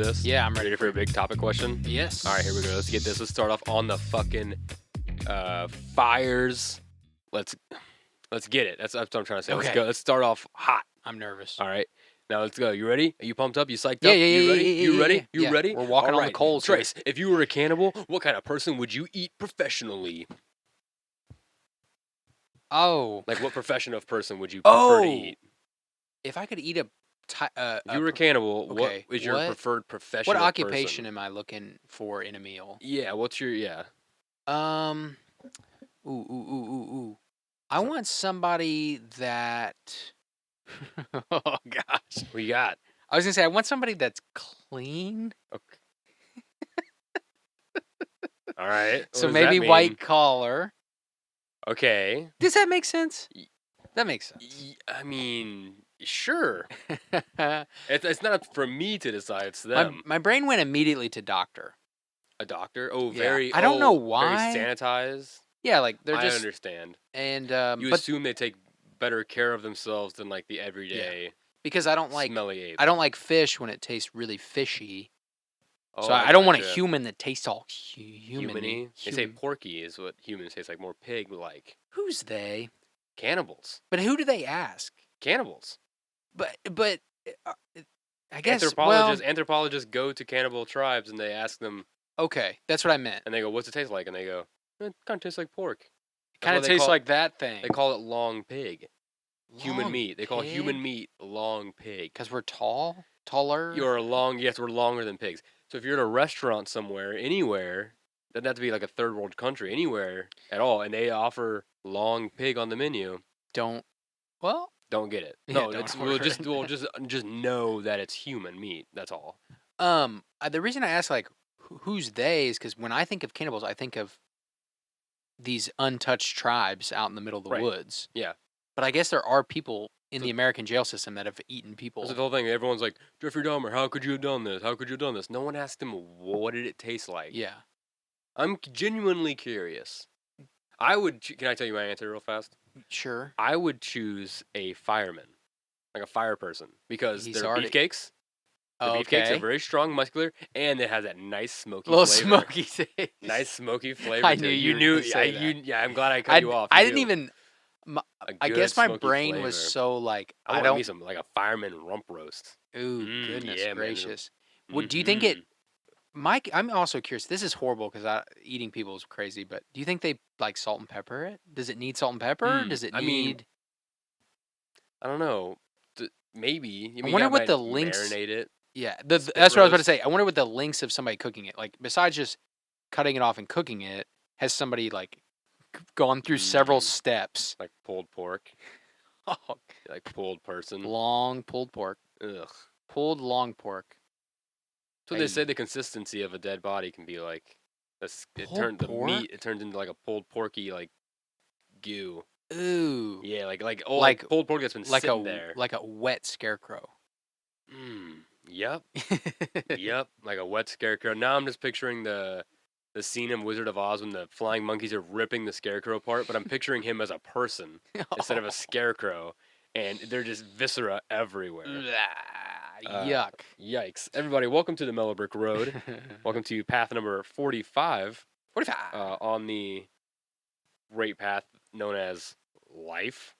this? Yeah, I'm ready for a big topic question? Yes. All right, here we go. Let's get this. Let's start off on the fucking fires. Let's get it. That's what I'm trying to say. Let's Okay. go. Let's start off hot. I'm nervous. All right. Now let's go. You ready? Are you pumped up? You psyched Yeah, up? yeah, You yeah, ready? yeah, You yeah, ready? yeah. You Yeah, ready? we're walking All on the coals here. Trace, if you were a cannibal, what kind of person would you eat professionally? Oh. Like, what profession of person would you prefer to eat? If I could eat If you were a cannibal, okay, what is your preferred profession? what of occupation person? am I looking for in a meal? Yeah, what's your Ooh. I want somebody that. Oh gosh. What you got? I was gonna say I want somebody that's clean. Okay. All right. What So does maybe that mean? white collar. Okay. Does that make sense? That makes sense. I mean, sure. It's not up for me to decide. It's them. My brain went immediately to doctor. A doctor? Oh, Yeah. very. I don't know Very why. sanitized. Yeah, like they're just. I understand. And You but assume they take better care of themselves than like the everyday because I don't like smelly ape. I don't like fish when it tastes really fishy. Oh, So I don't want a gotcha. human that tastes all human-y. They say porky is what humans taste like, more pig-like. Who's they? Cannibals. But who do they ask? Cannibals. But I guess Anthropologists go to cannibal tribes and they ask them, okay, that's what I meant. and they go, "What's it taste like?" And they go, "It kind of tastes like pork." Kind of tastes like that thing. They call it long pig. Human Long meat. They call pig? human meat long pig. Because we're taller. Yes, we're longer than pigs. So if you're at a restaurant somewhere, anywhere, doesn't have to be like a third world country, anywhere at all, and they offer long pig on the menu, don't get it. Yeah, No, don't we'll order just know that it's human meat. That's all. the reason I ask like who's they is because when I think of cannibals, I think of these untouched tribes out in the middle of the Right. woods. Yeah. But I guess there are people in the American jail system that have eaten people. That's the whole thing. Everyone's like, Jeffrey Dahmer, how could you have done this? How could you have done this? No one asked him, what did it taste like? Yeah. I'm genuinely curious. Can I tell you my answer real fast? Sure. I would choose a fireman, like a fire person, because He's they're already- beefcakes. The beefcakes are very strong, muscular, and it has that nice smoky little flavor. smoky taste. Nice smoky flavor. I to knew it. you were knew. gonna say that. Yeah, I'm glad I cut you off. I You didn't knew. even. A I good guess my smoky brain flavor. was so like I I want don't. me some like a fireman rump roast. Ooh, goodness yeah, man. gracious! Do you think it? Mike, I'm also curious. This is horrible because eating people is crazy. But do you think they like salt and pepper it? Does it need salt and pepper? Does it need? I don't know. Maybe. I wonder what might the links. marinate it. Yeah, that's what I was about to say. I wonder what the links of somebody cooking it. Like besides just cutting it off and cooking it, has somebody like gone through several steps? Like pulled pork. Oh, Like pulled person. long pulled pork. Ugh. Pulled long pork. So they say the consistency of a dead body can be like, Pulled the pork? meat. It turns into like a pulled porky like goo. Ooh. Yeah, like pulled pork that's been like sitting there. like a wet scarecrow. Yep. Yep. Like a wet scarecrow. Now I'm just picturing the scene in Wizard of Oz when the flying monkeys are ripping the scarecrow apart, but I'm picturing him as a person instead of a scarecrow, and they're just viscera everywhere. Yuck. Yikes. Everybody, welcome to the Mellow Brick Road. Welcome to path number 45. 45. On the great path known as life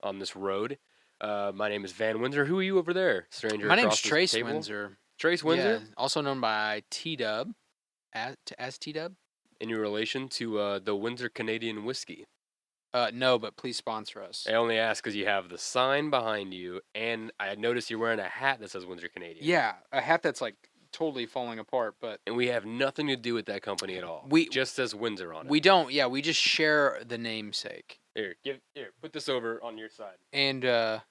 on this road. My name is Van Windsor. Who are you over there, stranger? My name's across this Trace table? Windsor. Trace Windsor? Yeah, also known by T-Dub. As T-Dub? In your relation to the Windsor Canadian whiskey? No, but please sponsor us. I only ask because you have the sign behind you, and I noticed you're wearing a hat that says Windsor Canadian. Yeah, a hat that's like totally falling apart, but... And we have nothing to do with that company at all. Just says Windsor on it. We don't, yeah, we just share the namesake. Here, put this over on your side. And,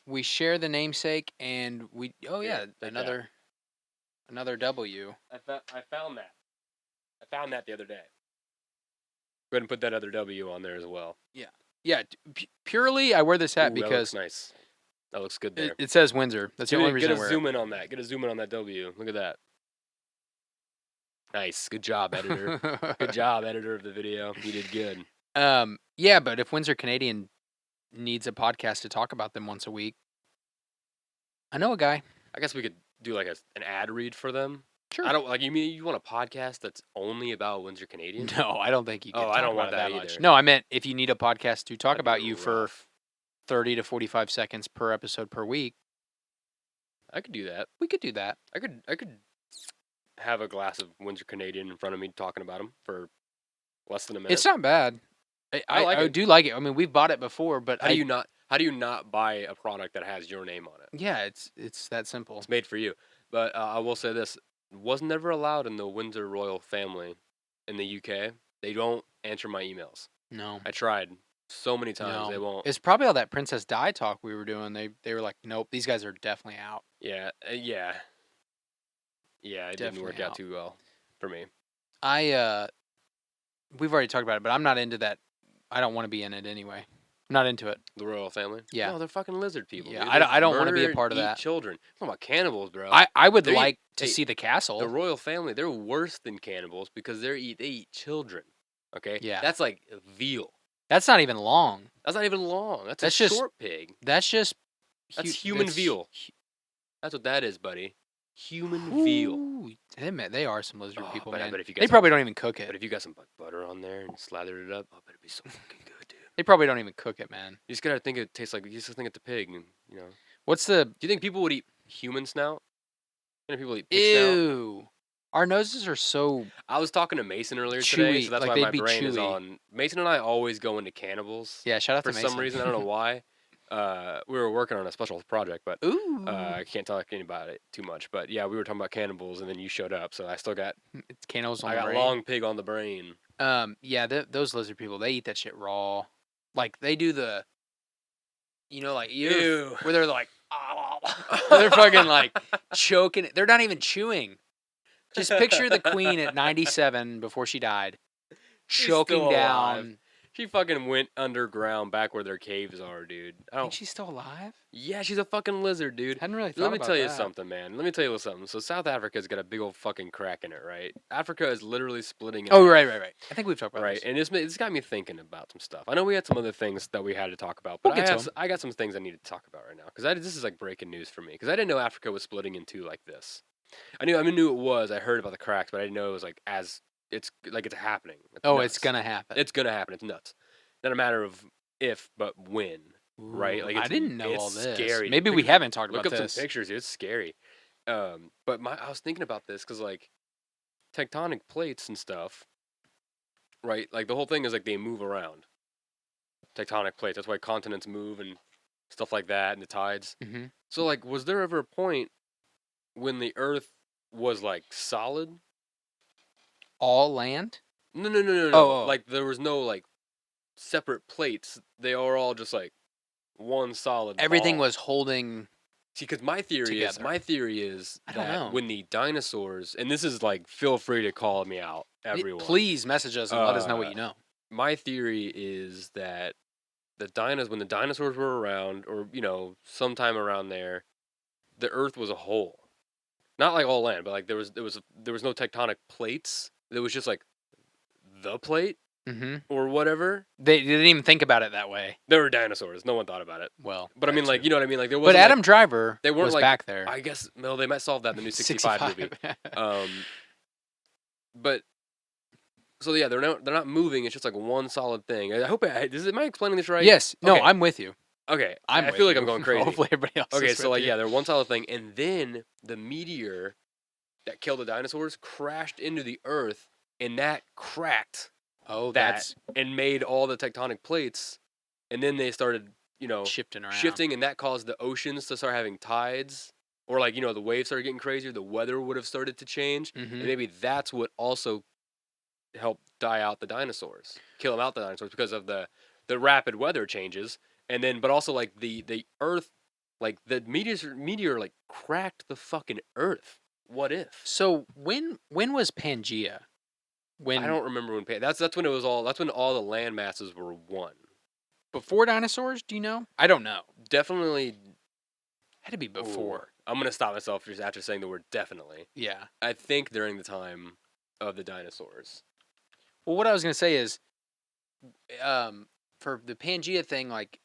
we share the namesake, and we... Oh, yeah, like another W. I found that. I found that the other day. Go ahead and put that other W on there as well. Yeah, purely I wear this hat because... That looks nice. That looks good there. It says Windsor. That's the only reason I wear it. Get a zoom in on that. Get a zoom in on that W. Look at that. Nice. Good job, editor. Good job, editor of the video. You did good. Yeah, but if Windsor Canadian needs a podcast to talk about them once a week, I know a guy. I guess we could do like an ad read for them. Sure. I don't like. You mean you want a podcast that's only about Windsor Canadian? No, I don't think you can Oh, I talk don't about want it that that much. either. No, I meant if you need a podcast to talk That'd be about you for rough. 30 to 45 seconds per episode per week, I could do that. we could do that. I could have a glass of Windsor Canadian in front of me talking about them for less than a minute. It's not bad. I like I it. do like it. I mean, we've bought it before, but How do you not buy a product that has your name on it? Yeah, it's that simple. It's made for you. But I will say this: was never allowed in the Windsor royal family in the UK. They don't answer my emails. No. I tried so many times. No. They won't. It's probably all that Princess Di talk we were doing. They were like, nope, these guys are definitely out. Yeah, yeah. It didn't work Definitely out out. too well for me. We've already talked about it, but I'm not into that. I don't want to be in it anyway. I'm not into it. The royal family. Yeah. No, they're fucking lizard people. Yeah, dude. I don't wanna be a Murder, part of eat that. Children. I'm talking about cannibals, bro. I would They- like to hey, see the castle. The royal family, they're worse than cannibals because they eat children. Okay? Yeah. That's like veal. That's not even long. That's not even long. That's That's a just- short pig. That's just That's human veal. That's what that is, buddy. Human veal. Ooh, they are some lizard Oh, people, but I man. bet if you got They some- probably don't even cook But it. if you got some butter on there and slathered it up, I bet it'd be so fucking good, dude. They probably don't even cook it, man. You just gotta think it tastes like. You just think it's a pig, and you know. What's the Do you think people would eat human snout? You know, people eat pig snout. ew? Our noses are so I was talking to Mason earlier today, chewy, so that's like why they'd my be brain is chewy. on. Mason and I always go into cannibals yeah. Shout out for to Mason. some reason. I don't know why. We were working on a special project, but Ooh, I can't talk about it too much. But yeah, we were talking about cannibals, and then you showed up, so I still got it's cannibals on I the got brain. long pig on the brain. Yeah, those lizard people, they eat that shit raw. Like they do the, like Ew. where they're like, they're fucking like choking. They're not even chewing. Just picture the queen at 97 before she died, She's choking still down. alive. She fucking went underground back where their caves are, dude. I I think don't. she's still alive. Yeah, she's a fucking lizard, dude. Hadn't really thought Let me about tell you that. something, man. Let me tell you something. So South Africa's got a big old fucking crack in it, right? Africa is literally splitting. In Oh, half, right. I think we've talked about right. this. And it's got me thinking about some stuff. I know we had some other things that we had to talk about, but We'll get to 'em. I got some things I need to talk about right now because this is like breaking news for me because I didn't know Africa was splitting in two like this. I knew it was. I heard about the cracks, but I didn't know it was like it's happening. It's Oh, nuts. it's gonna happen. It's gonna happen. It's nuts. Not a matter of if, but when. right? Ooh, Like I it's- didn't know it's all this. scary. Maybe Look we up- haven't talked Look about up this. some pictures. Dude. It's scary. But I was thinking about this because like tectonic plates and stuff, right? Like the whole thing is like they move around. Tectonic plates. That's why continents move and stuff like that, and the tides. hmm So like, was there ever a point when the Earth was like solid? All land. No. Oh. Like there was no like separate plates. They are all just like one solid. Everything ball. was holding. See, because my theory is I don't that know. when the dinosaurs, and this is like, feel free to call me out, everyone. Please message us and let us know what you know. My theory is that when the dinosaurs were around, or sometime around there, the Earth was a hole. Not like all land, but like there was no tectonic plates. There was just like the plate hmm or whatever. They didn't even think about it that way. There were dinosaurs. No one thought about it. Well, But I mean, that like, too. you know what I mean? Like there was. But Adam Driver they weren't was like- back there. I guess they might solve that in the new 65 movie. But so yeah, they're not moving. It's just like one solid thing. I hope am I explaining this right? Yes. No, Okay. I'm with you. Okay. I'm I with feel like you. I'm going crazy. Hopefully everybody else Okay, is so with like you. yeah, they're one solid thing, and then the meteor that killed the dinosaurs crashed into the Earth, and that cracked Oh, that that's and made all the tectonic plates, and then they started shifting around. shifting, and that caused the oceans to start having tides, or like the waves started getting crazier. The weather would have started to change, Mhm. and maybe that's what also helped die out the dinosaurs, kill them out the dinosaurs because of the rapid weather changes, and then but also like the Earth, like the meteor like cracked the fucking Earth. What if? So when was Pangea? When I don't remember when. That's when it was all. That's when all the land masses were one. before dinosaurs? Do you know? I don't know. Definitely Had to be before. I'm gonna stop myself just after saying the word definitely. Yeah. I think during the time of the dinosaurs. Well, what I was gonna say is, for the Pangea thing, like,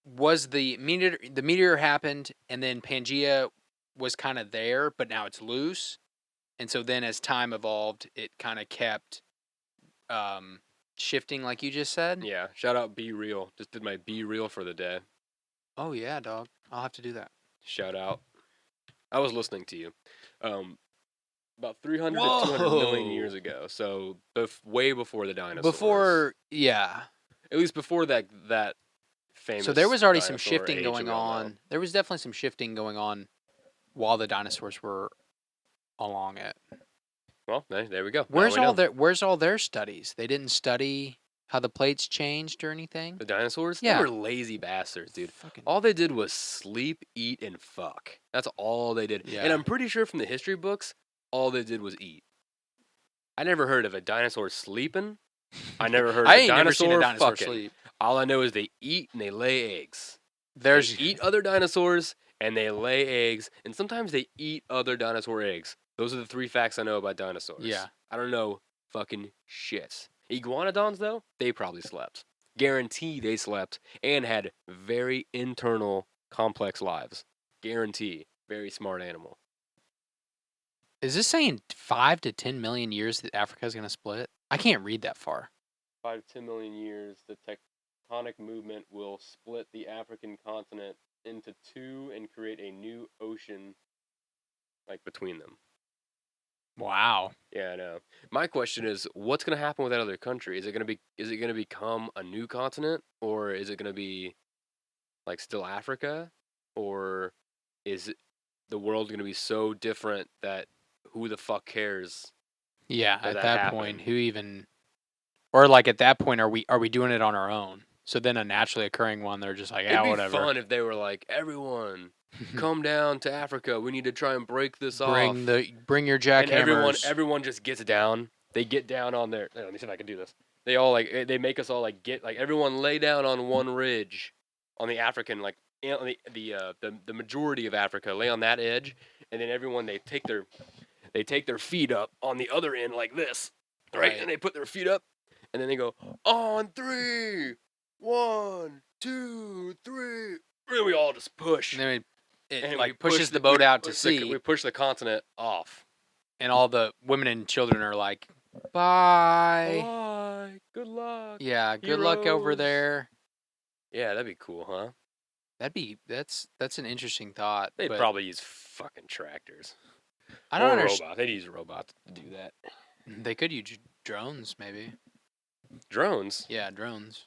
was the meteor happened, and then Pangea was kind of there, but now it's loose, and so then as time evolved, it kind of kept shifting, like you just said. Yeah. Shout out Be Real. Just did my Be Real for the day. Oh yeah, dog. I'll have to do that. Shout out. I was listening to you. About 300 to 200 million years Whoa. ago. So way before the dinosaurs. Before, yeah. At least before that famous. So there was already some dinosaur shifting age going we all know. on. There was definitely some shifting going on while the dinosaurs were along it. Well, there we go. Where's Now we all know. their studies? They didn't study how the plates changed or anything? The dinosaurs? Yeah. They were lazy bastards, dude. Fucking All they did was sleep, eat, and fuck. That's all they did. Yeah. And I'm pretty sure from the history books, all they did was eat. I never heard of a dinosaur sleeping. I never heard of I a ain't never seen a dinosaur fucking. sleep. All I know is they eat and they lay eggs. There's They eat other dinosaurs and they lay eggs, and sometimes they eat other dinosaur eggs. Those are the 3 facts I know about dinosaurs. Yeah. I don't know fucking shit. Iguanodons, though, they probably slept. Guarantee they slept and had very internal, complex lives. Guarantee. Very smart animal. Is this saying 5 to 10 million years that Africa's going to split? I can't read that far. 5 to 10 million years, the tectonic movement will split the African continent into 2 and create a new ocean, like, between them. Wow. Yeah, I know. My question is, what's going to happen with that other country? Is it going to become a new continent, or is it going to be like still Africa, or is the world going to be so different that who the fuck cares? Yeah, Does at that that point, happen? who even or like at that point are we doing it on our own? So then a naturally occurring one, they're just like, yeah, It'd be whatever. fun if they were like, everyone, come down to Africa. We need to try and break this bring off. bring your And jackhammers. everyone just gets down. They get down on their. Let me see if I can do this. They all they make us all everyone lay down on one ridge, on the African on the majority of Africa lay on that edge, and then everyone they take their feet up on the other end like this, right? And they put their feet up, and then they go on 3, 1, 2, 3. And we all just push. And then it And like we push pushes the boat out to push sea, we push the continent off. and all the women and children are like, bye. Bye. Good luck. Yeah, good luck over Heroes. there. Yeah, that'd be cool, huh? That's an interesting thought. They'd but probably use fucking tractors. I don't Or understand. robots. They'd use robots to do that. They could use drones, maybe. Drones. Yeah, drones.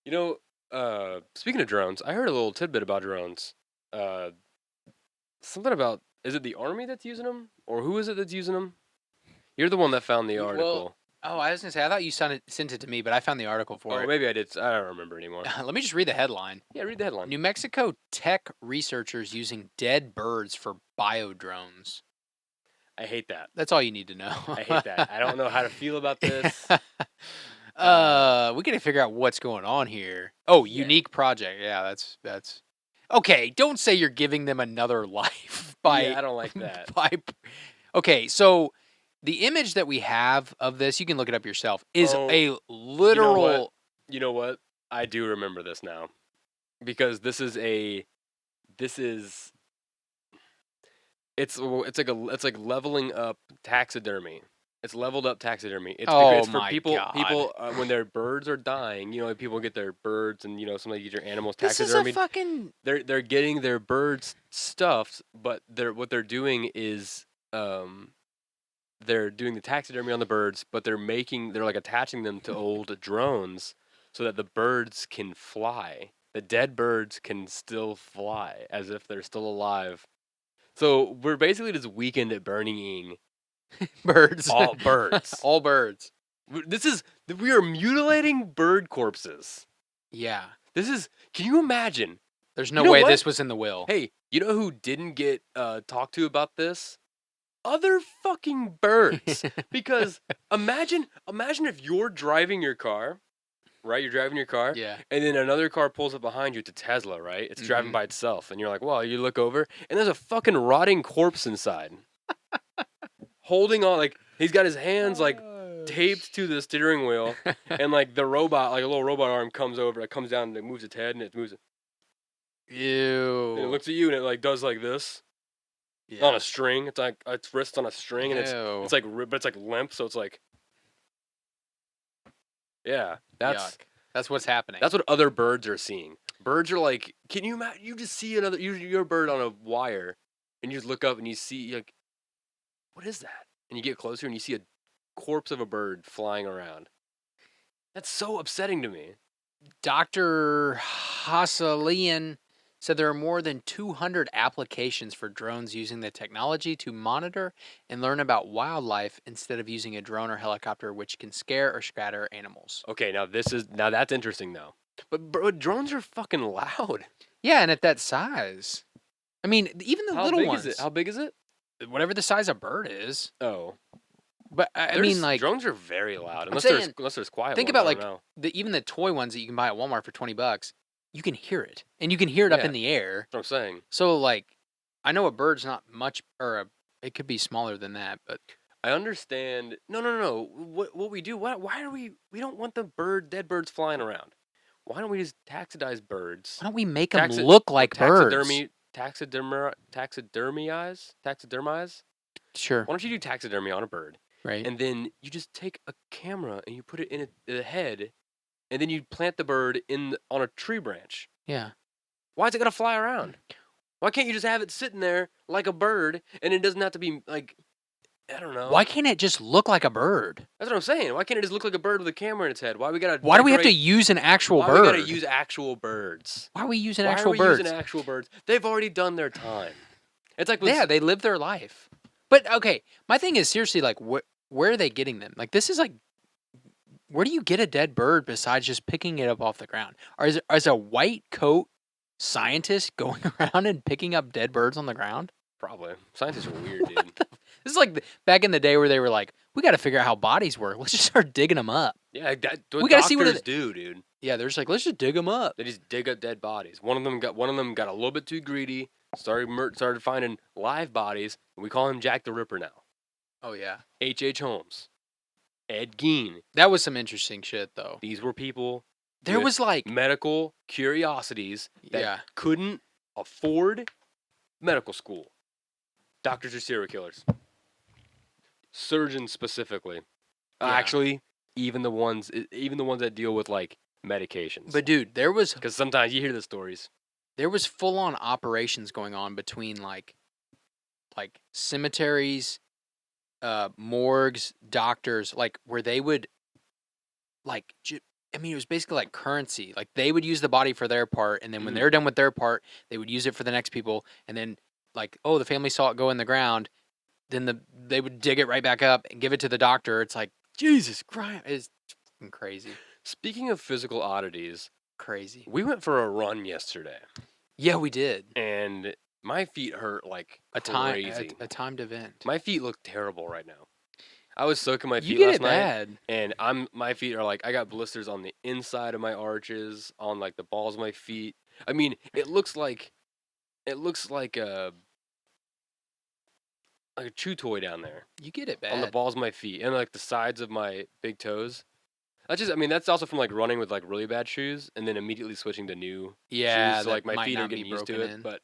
You know, speaking of drones, I heard a little tidbit about drones. Something about, is it the army that's using them, or who is it that's using them? You're the one that found the article. Oh, I was gonna say I thought you sent it to me, but I found the article for it. Maybe I did. I don't remember anymore. Let me just read the headline. Yeah, read the headline. New Mexico tech researchers using dead birds for biodrones. I hate that. That's all you need to know. I hate that. I don't know how to feel about this. We gotta figure out what's going on here. Oh, unique project. Yeah, that's okay. Don't say you're giving them another life by. Yeah, I don't like that. Okay, so the image that we have of this, you can look it up yourself, is a literal. You know what? I do remember this now, because it's like leveling up taxidermy. It's leveled up taxidermy. It's for people when their birds are dying. You know, people get their birds, and somebody get your animals taxidermied. This is a fucking. They're getting their birds stuffed, but what they're doing is they're doing the taxidermy on the birds, but they're like attaching them to old drones so that the birds can fly. The dead birds can still fly as if they're still alive. So we're basically just weekend at burning Birds. all birds. All birds. We are mutilating bird corpses. Yeah. Can you imagine? There's no You know way what? this was in the will. Hey, you know who didn't get talked to about this? Other fucking birds. Because imagine if you're driving your car, right? You're driving your car, Yeah. and then another car pulls up behind you. It's a Tesla, right? It's driving by itself, and you're like, "Well," you look over, and there's a fucking rotting corpse inside, holding on. Like he's got his hands like taped to the steering wheel, and like the robot, like a little robot arm comes over, it comes down and it moves its head and it moves it. Ew. And it looks at you and it like does like this on a string. It's like its wrist on a string, and it's like but it's like limp, so it's like, yeah, Yuck. That's what's happening. That's what other birds are seeing. Birds are like, can you imagine? You just see you're a bird on a wire, and you just look up and you see like, what is that? And you get closer and you see a corpse of a bird flying around. That's so upsetting to me. Dr. Hassalian said there are more than 200 applications for drones using the technology to monitor and learn about wildlife instead of using a drone or helicopter, which can scare or scatter animals. Okay, now that's interesting though. But drones are fucking loud. Yeah, and at that size, I mean, even the little ones. How big is it? Whatever the size of bird is. Oh, but I mean, like, drones are very loud. Unless there's quiet. Think ones, about like even the toy ones that you can buy at Walmart for $20. You can hear it, and you can hear it up in the air. That's what I'm saying. So, like, I know a bird's not much, it could be smaller than that, but I understand. No. What we do? Why are we don't want the dead birds flying around? Why don't we just taxidize birds? Why don't we make them look like birds? Taxidermize? Sure. Why don't you do taxidermy on a bird? Right. And then you just take a camera and you put it in the head, and then you plant the bird on a tree branch. Yeah. Why is it gonna fly around? Why can't you just have it sitting there like a bird, and it doesn't have to be like, I don't know. Why can't it just look like a bird? That's what I'm saying. Why can't it just look like a bird with a camera in its head? Why do we have to use an actual bird? Why we gotta use actual birds? Why are we using actual birds? Using actual birds? They've already done their time. It's like they live their life. But okay, my thing is seriously like, where are they getting them? Like, this is like, where do you get a dead bird besides just picking it up off the ground? Or is a white coat scientist going around and picking up dead birds on the ground? Probably. Scientists are weird, dude. This is like back in the day where they were like, we got to figure out how bodies work. Let's just start digging them up. Yeah, we got to see what doctors do, dude. Yeah, they're just like, let's just dig them up. They just dig up dead bodies. One of them got a little bit too greedy. Started finding live bodies. And we call him Jack the Ripper now. Oh yeah. H.H. Holmes, Ed Gein. That was some interesting shit, though. These were people. There was like medical curiosities that couldn't afford medical school. Doctors are serial killers. Surgeons specifically. Yeah. Actually, even the ones that deal with like medications. But dude, because sometimes you hear the stories. There was full on operations going on between like cemeteries, morgues, doctors, like where they would like. I mean, it was basically like currency. Like they would use the body for their part, and then when they're done with their part, they would use it for the next people, and then like, oh, the family saw it go in the ground. Then they would dig it right back up and give it to the doctor. It's like, Jesus Christ. It's fucking crazy. Speaking of physical oddities. Crazy. We went for a run yesterday. Yeah, we did. And my feet hurt like crazy. A timed event. My feet look terrible right now. I was soaking my feet you get last it night. Bad. And my feet are like, I got blisters on the inside of my arches, on like the balls of my feet. I mean, it looks like a chew toy down there. You get it bad. On the balls of my feet and like the sides of my big toes. That's also from like running with like really bad shoes and then immediately switching to new shoes. So like my feet are getting used to it. But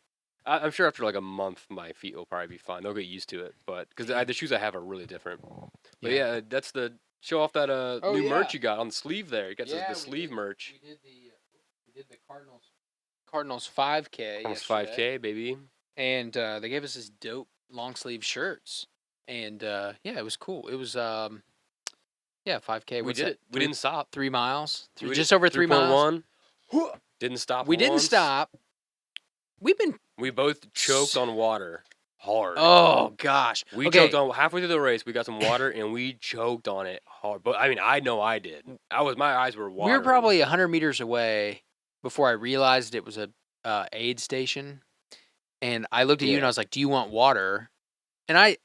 I'm sure after like a month, my feet will probably be fine. They'll get used to it. But because the shoes I have are really different. But yeah, that's the show off that new merch you got on the sleeve there. You got the sleeve merch. We did the Cardinals 5K. Cardinals 5K, baby. And they gave us this dope long sleeve shirts. And it was cool. It was 5K. We did it. We didn't stop. 3 miles. Just over 3 miles. 3.1. Didn't stop. We didn't stop. We both choked on water hard. Oh gosh. We choked on halfway through the race. We got some water and we choked on it hard. But I mean, I know I did. My eyes were watering. We were probably 100 meters away before I realized it was a aid station. And I looked at you and I was like, "Do you want water?" And I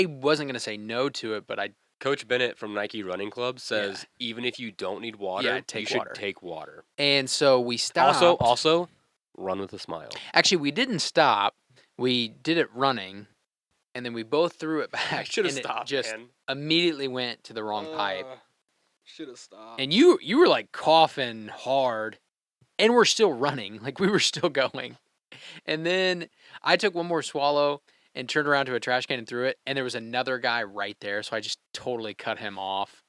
wasn't gonna say no to it, but Coach Bennett from Nike Running Club says even if you don't need water, you should take water. And so we stopped. Also, run with a smile. Actually, we didn't stop. We did it running, and then we both threw it back. I should have and it stopped, just man. immediately went to the wrong pipe. Should have stopped. And you were like coughing hard, and we're still running, like we were still going. And then I took one more swallow and turned around to a trash can and threw it, and there was another guy right there, so I just totally cut him off.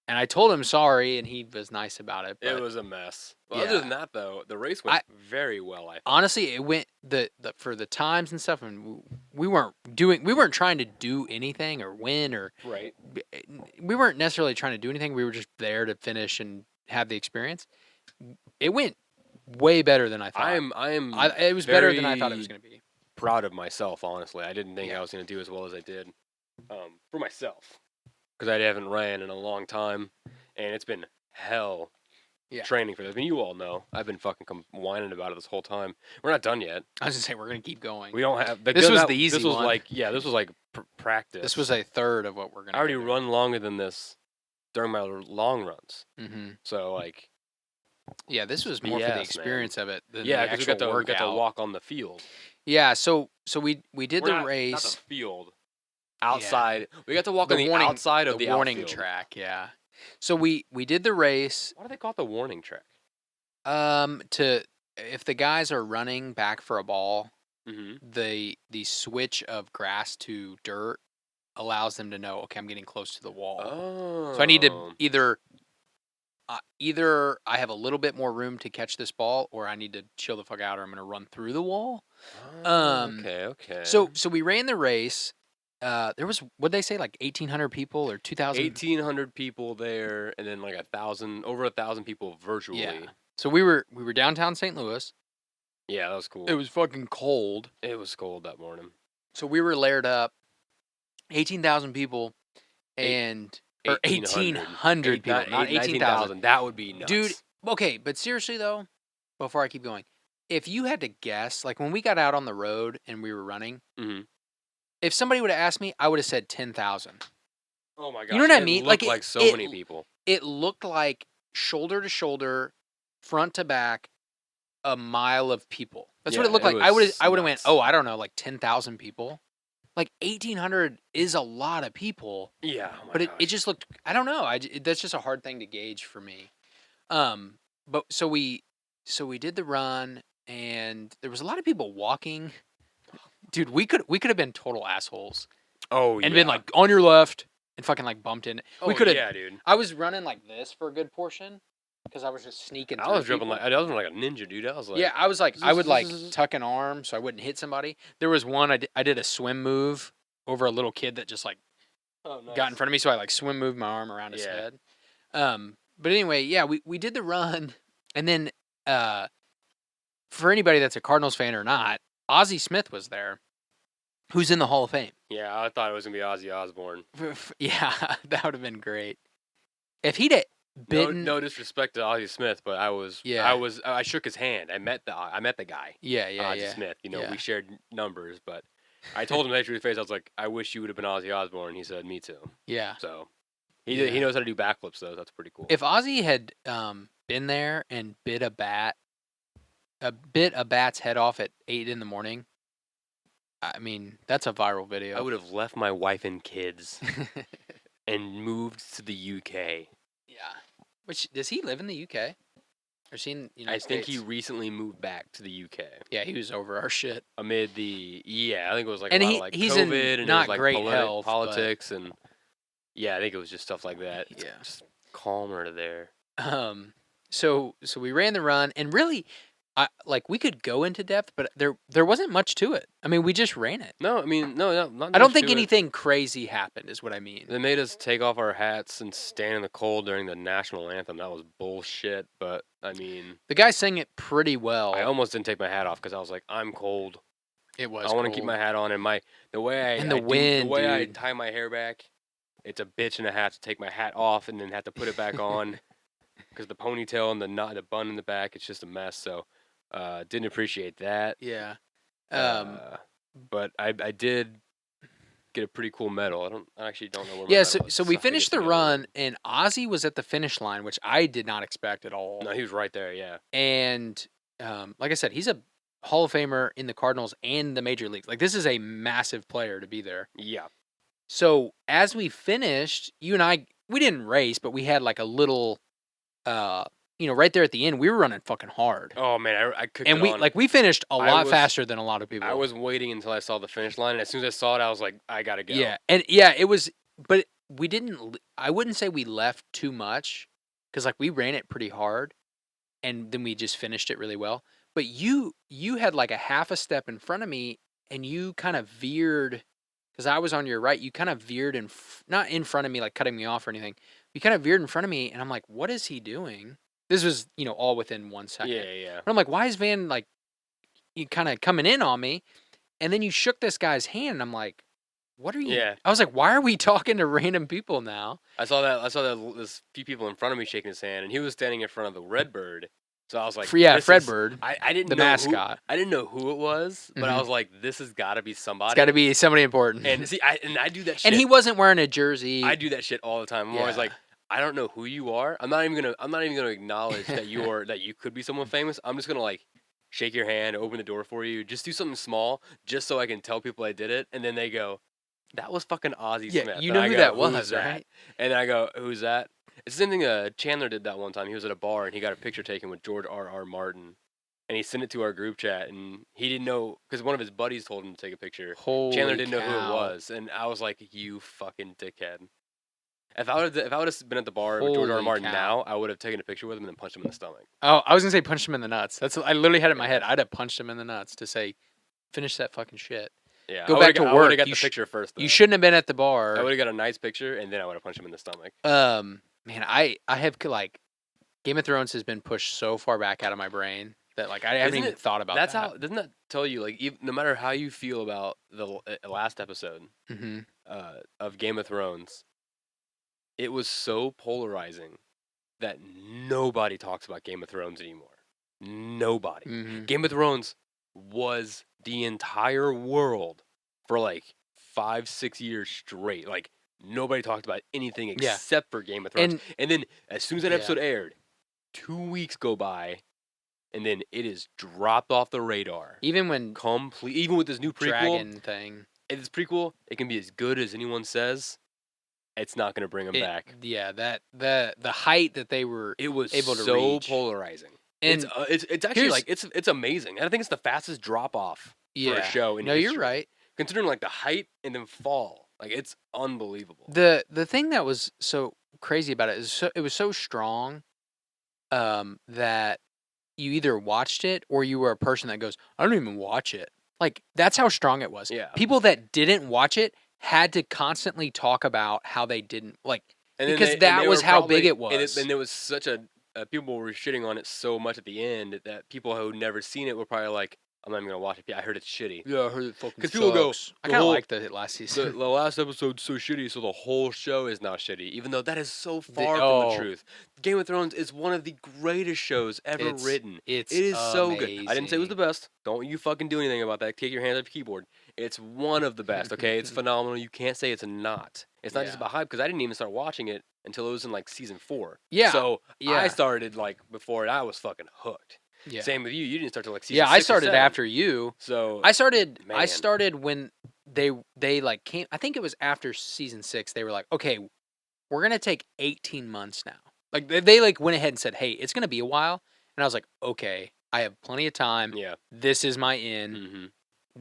And I told him sorry, and he was nice about it. But It was a mess. Well, yeah. other than that, though, the race went very well. I thought. Honestly, it went the for the times and stuff, and we weren't trying to do anything or win or Right. we weren't necessarily trying to do anything. We were just there to finish and have the experience. It went way better than I thought. It was better than I thought it was going to be. Proud of myself, honestly. I didn't think Yeah. I was going to do as well as I did for myself because I haven't ran in a long time, and it's been hell training for this. I mean, you all know I've been fucking whining about it this whole time. We're not done yet. I was going to say we're going to keep going. We don't have. This was the easy This was one. this was like practice. This was a third of what we're going to. I already run longer than this during my long runs. Mm-hmm. So like. Yeah, this was more for the experience of it than the because actual we got to walk on the field. Yeah, so we did the race. Not the field. Outside. Yeah. We got to walk on the outside of the warning outfield. track, yeah. So we did the race. Why do they call it the warning track? If the guys are running back for a ball, mm-hmm. the switch of grass to dirt allows them to know, okay, I'm getting close to the wall. Oh. So I need to either I have a little bit more room to catch this ball, or I need to chill the fuck out, or I'm going to run through the wall. Okay. So we ran the race. There was, what'd they say, like 1,800 people or 2,000? 1,800 people there, and then like over 1,000 people virtually. Yeah. So we were downtown St. Louis. Yeah, that was cool. It was fucking cold. It was cold that morning. So we were layered up, 18,000 people, and... Or 1,800 people, not 18,000. That would be nuts. Dude, okay, but seriously, though, before I keep going, if you had to guess, like when we got out on the road and we were running, mm-hmm. if somebody would have asked me, I would have said 10,000. Oh, my gosh. You know what I mean? It looked like so many people. It looked like shoulder to shoulder, front to back, a mile of people. That's what it looked like. I would have went, I don't know, like 10,000 people. Like 1,800 is a lot of people. Yeah, but it just looked. I don't know. That's just a hard thing to gauge for me. But so we did the run, and there was a lot of people walking. Dude, we could have been total assholes. Oh yeah, and been like on your left and fucking like bumped in. We could have. Yeah, dude. I was running like this for a good portion because I was just sneaking. I was jumping like I was like a ninja, dude. I was like, yeah, I was like, I would like tuck an arm so I wouldn't hit somebody. There was one I did a swim move over a little kid that just like got in front of me, so I like swim moved my arm around his head. But anyway, yeah, we did the run, and then for anybody that's a Cardinals fan or not, Ozzy Smith was there, who's in the Hall of Fame. Yeah, I thought it was gonna be Ozzy Osbourne. Yeah, that would have been great. If he'd bitten, no disrespect to Ozzy Smith, but I shook his hand. I met the guy. Yeah, Ozzy Smith. You know, we shared numbers, but I told him right to his face. I was like, I wish you would have been Ozzy Osbourne. He said, me too. Yeah. So he knows how to do backflips though. That's pretty cool. If Ozzy had been there and bit a bat's head off at 8 a.m, I mean, that's a viral video. I would have left my wife and kids and moved to the UK. Yeah. Which, does he live in the UK? Or is he in the United States? I think he recently moved back to the UK. Yeah, he was over our shit. Amid I think it was like and a lot of like he's COVID in and not it was like great health, politics and yeah, I think it was just stuff like that. It's yeah. Just calmer there. So we ran the run, and really, we could go into depth, but there wasn't much to it. I mean, we just ran it. No, I mean, no, not I don't think anything crazy happened, is what I mean. They made us take off our hats and stand in the cold during the national anthem. That was bullshit, but I mean, the guy sang it pretty well. I almost didn't take my hat off because I was like, I'm cold. It was. I want to keep my hat on, and the way I tie my hair back, it's a bitch and a half to take my hat off and then have to put it back on because the ponytail and the bun in the back, it's just a mess. So. Didn't appreciate that. Yeah. But I did get a pretty cool medal. I actually don't know where my yeah, medal is. So we finished the run, and Ozzy was at the finish line, which I did not expect at all. No, he was right there, yeah. And like I said, he's a Hall of Famer in the Cardinals and the major leagues. Like, this is a massive player to be there. Yeah. So as we finished, you and I, we didn't race, but we had like a little, right there at the end, we were running fucking hard. Oh man, I kicked And it on. we finished a lot was- faster than a lot of people. I was waiting until I saw the finish line, and as soon as I saw it, I was like, I gotta go. Yeah, and yeah, it was, but we didn't. I wouldn't say we left too much, because like we ran it pretty hard, and then we just finished it really well. But you had like a half a step in front of me, and you kind of veered, because I was on your right. You kind of veered not in front of me, like cutting me off or anything. You kind of veered in front of me, and I'm like, what is he doing? This was all within 1 second. Yeah. But I'm like, why is Van like, you kind of coming in on me? And then you shook this guy's hand, and I'm like, what are you? Yeah. I was like, why are we talking to random people now? I saw that there's a few people in front of me shaking his hand, and he was standing in front of the Redbird. So I was like, Fredbird, I didn't the know mascot. I didn't know who it was, but I Mhm. was like, this has got to be somebody. It's got to be somebody important. And see, I do that shit. And he wasn't wearing a jersey. I do that shit all the time. I'm always Yeah. like, I don't know who you are. I'm not even gonna acknowledge that that you could be someone famous. I'm just gonna like shake your hand, open the door for you, just do something small, just so I can tell people I did it, and then they go, "That was fucking Ozzy Yeah, Smith." you And know I who go, that "Who's was, that?" right? And I go, "Who's that?" It's the same thing. Chandler did that one time. He was at a bar and he got a picture taken with George R.R. Martin, and he sent it to our group chat, and he didn't know because one of his buddies told him to take a picture. Holy Chandler didn't know who it cow. was, and I was like, "You fucking dickhead." If I would have been at the bar with George R. R. Holy Martin cow. now, I would have taken a picture with him and then punched him in the stomach. Oh, I was gonna say punch him in the nuts. I literally had it in my head. I'd have punched him in the nuts to say, finish that fucking shit. Yeah, Go I back to I would work. have got You the picture first. Though. You shouldn't have been at the I bar. would have got a nice picture, and then I would have punched him in the stomach. Man, I have like Game of Thrones has been pushed so far back out of my brain that like I haven't even thought about That's that. how. Doesn't that tell you like no matter how you feel about the last episode Mm-hmm. of Game of Thrones, it was so polarizing that nobody talks about Game of Thrones anymore. Nobody. Mm-hmm. Game of Thrones was the entire world for like 5-6 years straight. Like nobody talked about anything Yeah. except for Game of Thrones. And then as soon as that episode aired, 2 weeks go by, and then it is dropped off the radar. Even when Even with this new prequel, dragon thing, this prequel, it can be as good as anyone says. It's not going to bring them back. Yeah, that the height that they were It was able to so reach. polarizing. And It's actually like it's amazing. And I think it's the fastest drop off for a show in no, history. you're right. Considering like the height and then fall, like it's unbelievable. The thing that was so crazy about it is it was so strong, that you either watched it or you were a person that goes, I don't even watch it. Like that's how strong it was. Yeah. People that didn't watch it had to constantly talk about how they didn't like, And because that was how big it was. And there was such a people were shitting on it so much at the end that people who had never seen it were probably like, I'm not even gonna watch it. I heard it's shitty. Yeah, I heard it fucking. Because people go, I kind of liked the last season. The last episode's so shitty, so the whole show is now shitty. Even though that is so far from the truth. Game of Thrones is one of the greatest shows ever written. It is so good. I didn't say it was the best. Don't you fucking do anything about that. Take your hands off your keyboard. It's one of the best. Okay, it's phenomenal. You can't say it's not. It's not just about hype because I didn't even start watching it until it was in like season 4. Yeah. So I started like before it. I was fucking hooked. Yeah. Same with you. You didn't start till like season 6 I started or 7. after you. So I started man. when they like came. I think it was after season 6. They were like, okay, we're gonna take 18 months now. Like they like went ahead and said, hey, it's gonna be a while. And I was like, okay, I have plenty of time. Yeah. This is my in. Mm-hmm.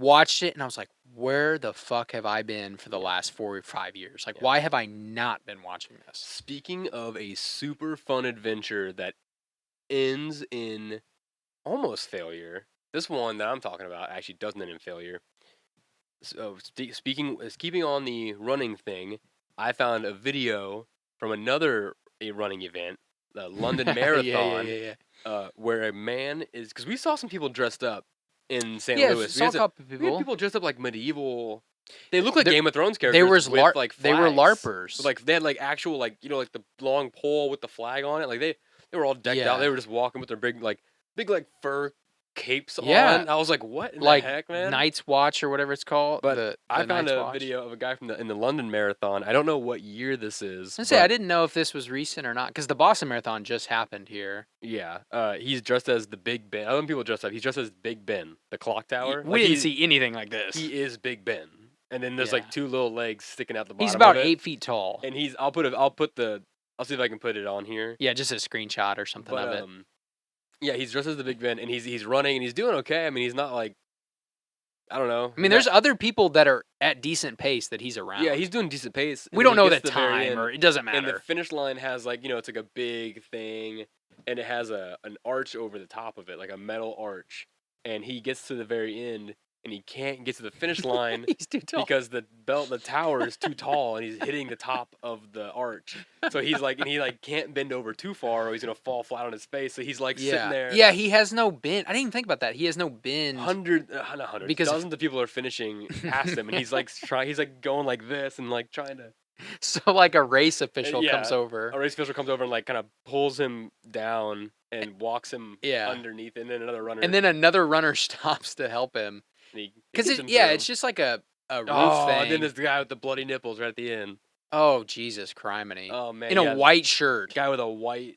Watched it and I was like, where the fuck have I been for the last 4 or 5 years? Like, why have I not been watching this? Speaking of a super fun adventure that ends in almost failure, this one that I'm talking about actually doesn't end in failure. So keeping on the running thing, I found a video from another running event, the London Marathon, where a man is, because we saw some people dressed up in St. Louis. Saw a couple We had people. people dressed up like medieval. They look like Game of Thrones characters. They with like they were flags. LARPers. Like they had like actual like like the long pole with the flag on it. Like they were all decked out. They were just walking with their big fur capes Yeah. on. I was like, what in like the heck, man? Night's Watch or whatever it's called. But I the found Night's a Watch. video of a guy in the London Marathon. I don't know what year this is. I say I But didn't know if this was recent or not because the Boston Marathon just happened here. yeah, he's dressed as the Big Ben. I don't know people dress up. He's dressed as Big Ben, the clock tower. We didn't see anything like this. He is Big Ben, and then there's Yeah. like two little legs sticking out the bottom. He's about of it. 8 feet tall. And I'll see if I can put it on here. Yeah, just a screenshot or something But of it. yeah, he's dressed as the Big Ben, and he's running, and he's doing okay. I mean, he's not like, I don't know. I mean, there's other people that are at decent pace that he's around. Yeah, he's doing decent pace. We don't know the time, or it doesn't matter. And the finish line has like, it's like a big thing, and it has an arch over the top of it, like a metal arch. And he gets to the very end, and he can't get to the finish line He's too tall. because the tower is too tall, and he's hitting the top of the arch. So he can't bend over too far, or he's gonna fall flat on his face. So he's like sitting there. Yeah, he has no bend. I didn't even think about that. He has no bend. Not hundreds, because dozens of people are finishing past him, and he's like going like this and like trying to. So like a race official comes over. A race official comes over and like kind of pulls him down and walks him underneath, and then another runner stops to help him. Because it's just like a roof thing. And then there's the guy with the bloody nipples right at the end. Oh Jesus, criminy! Oh man, in a white shirt. Guy with a white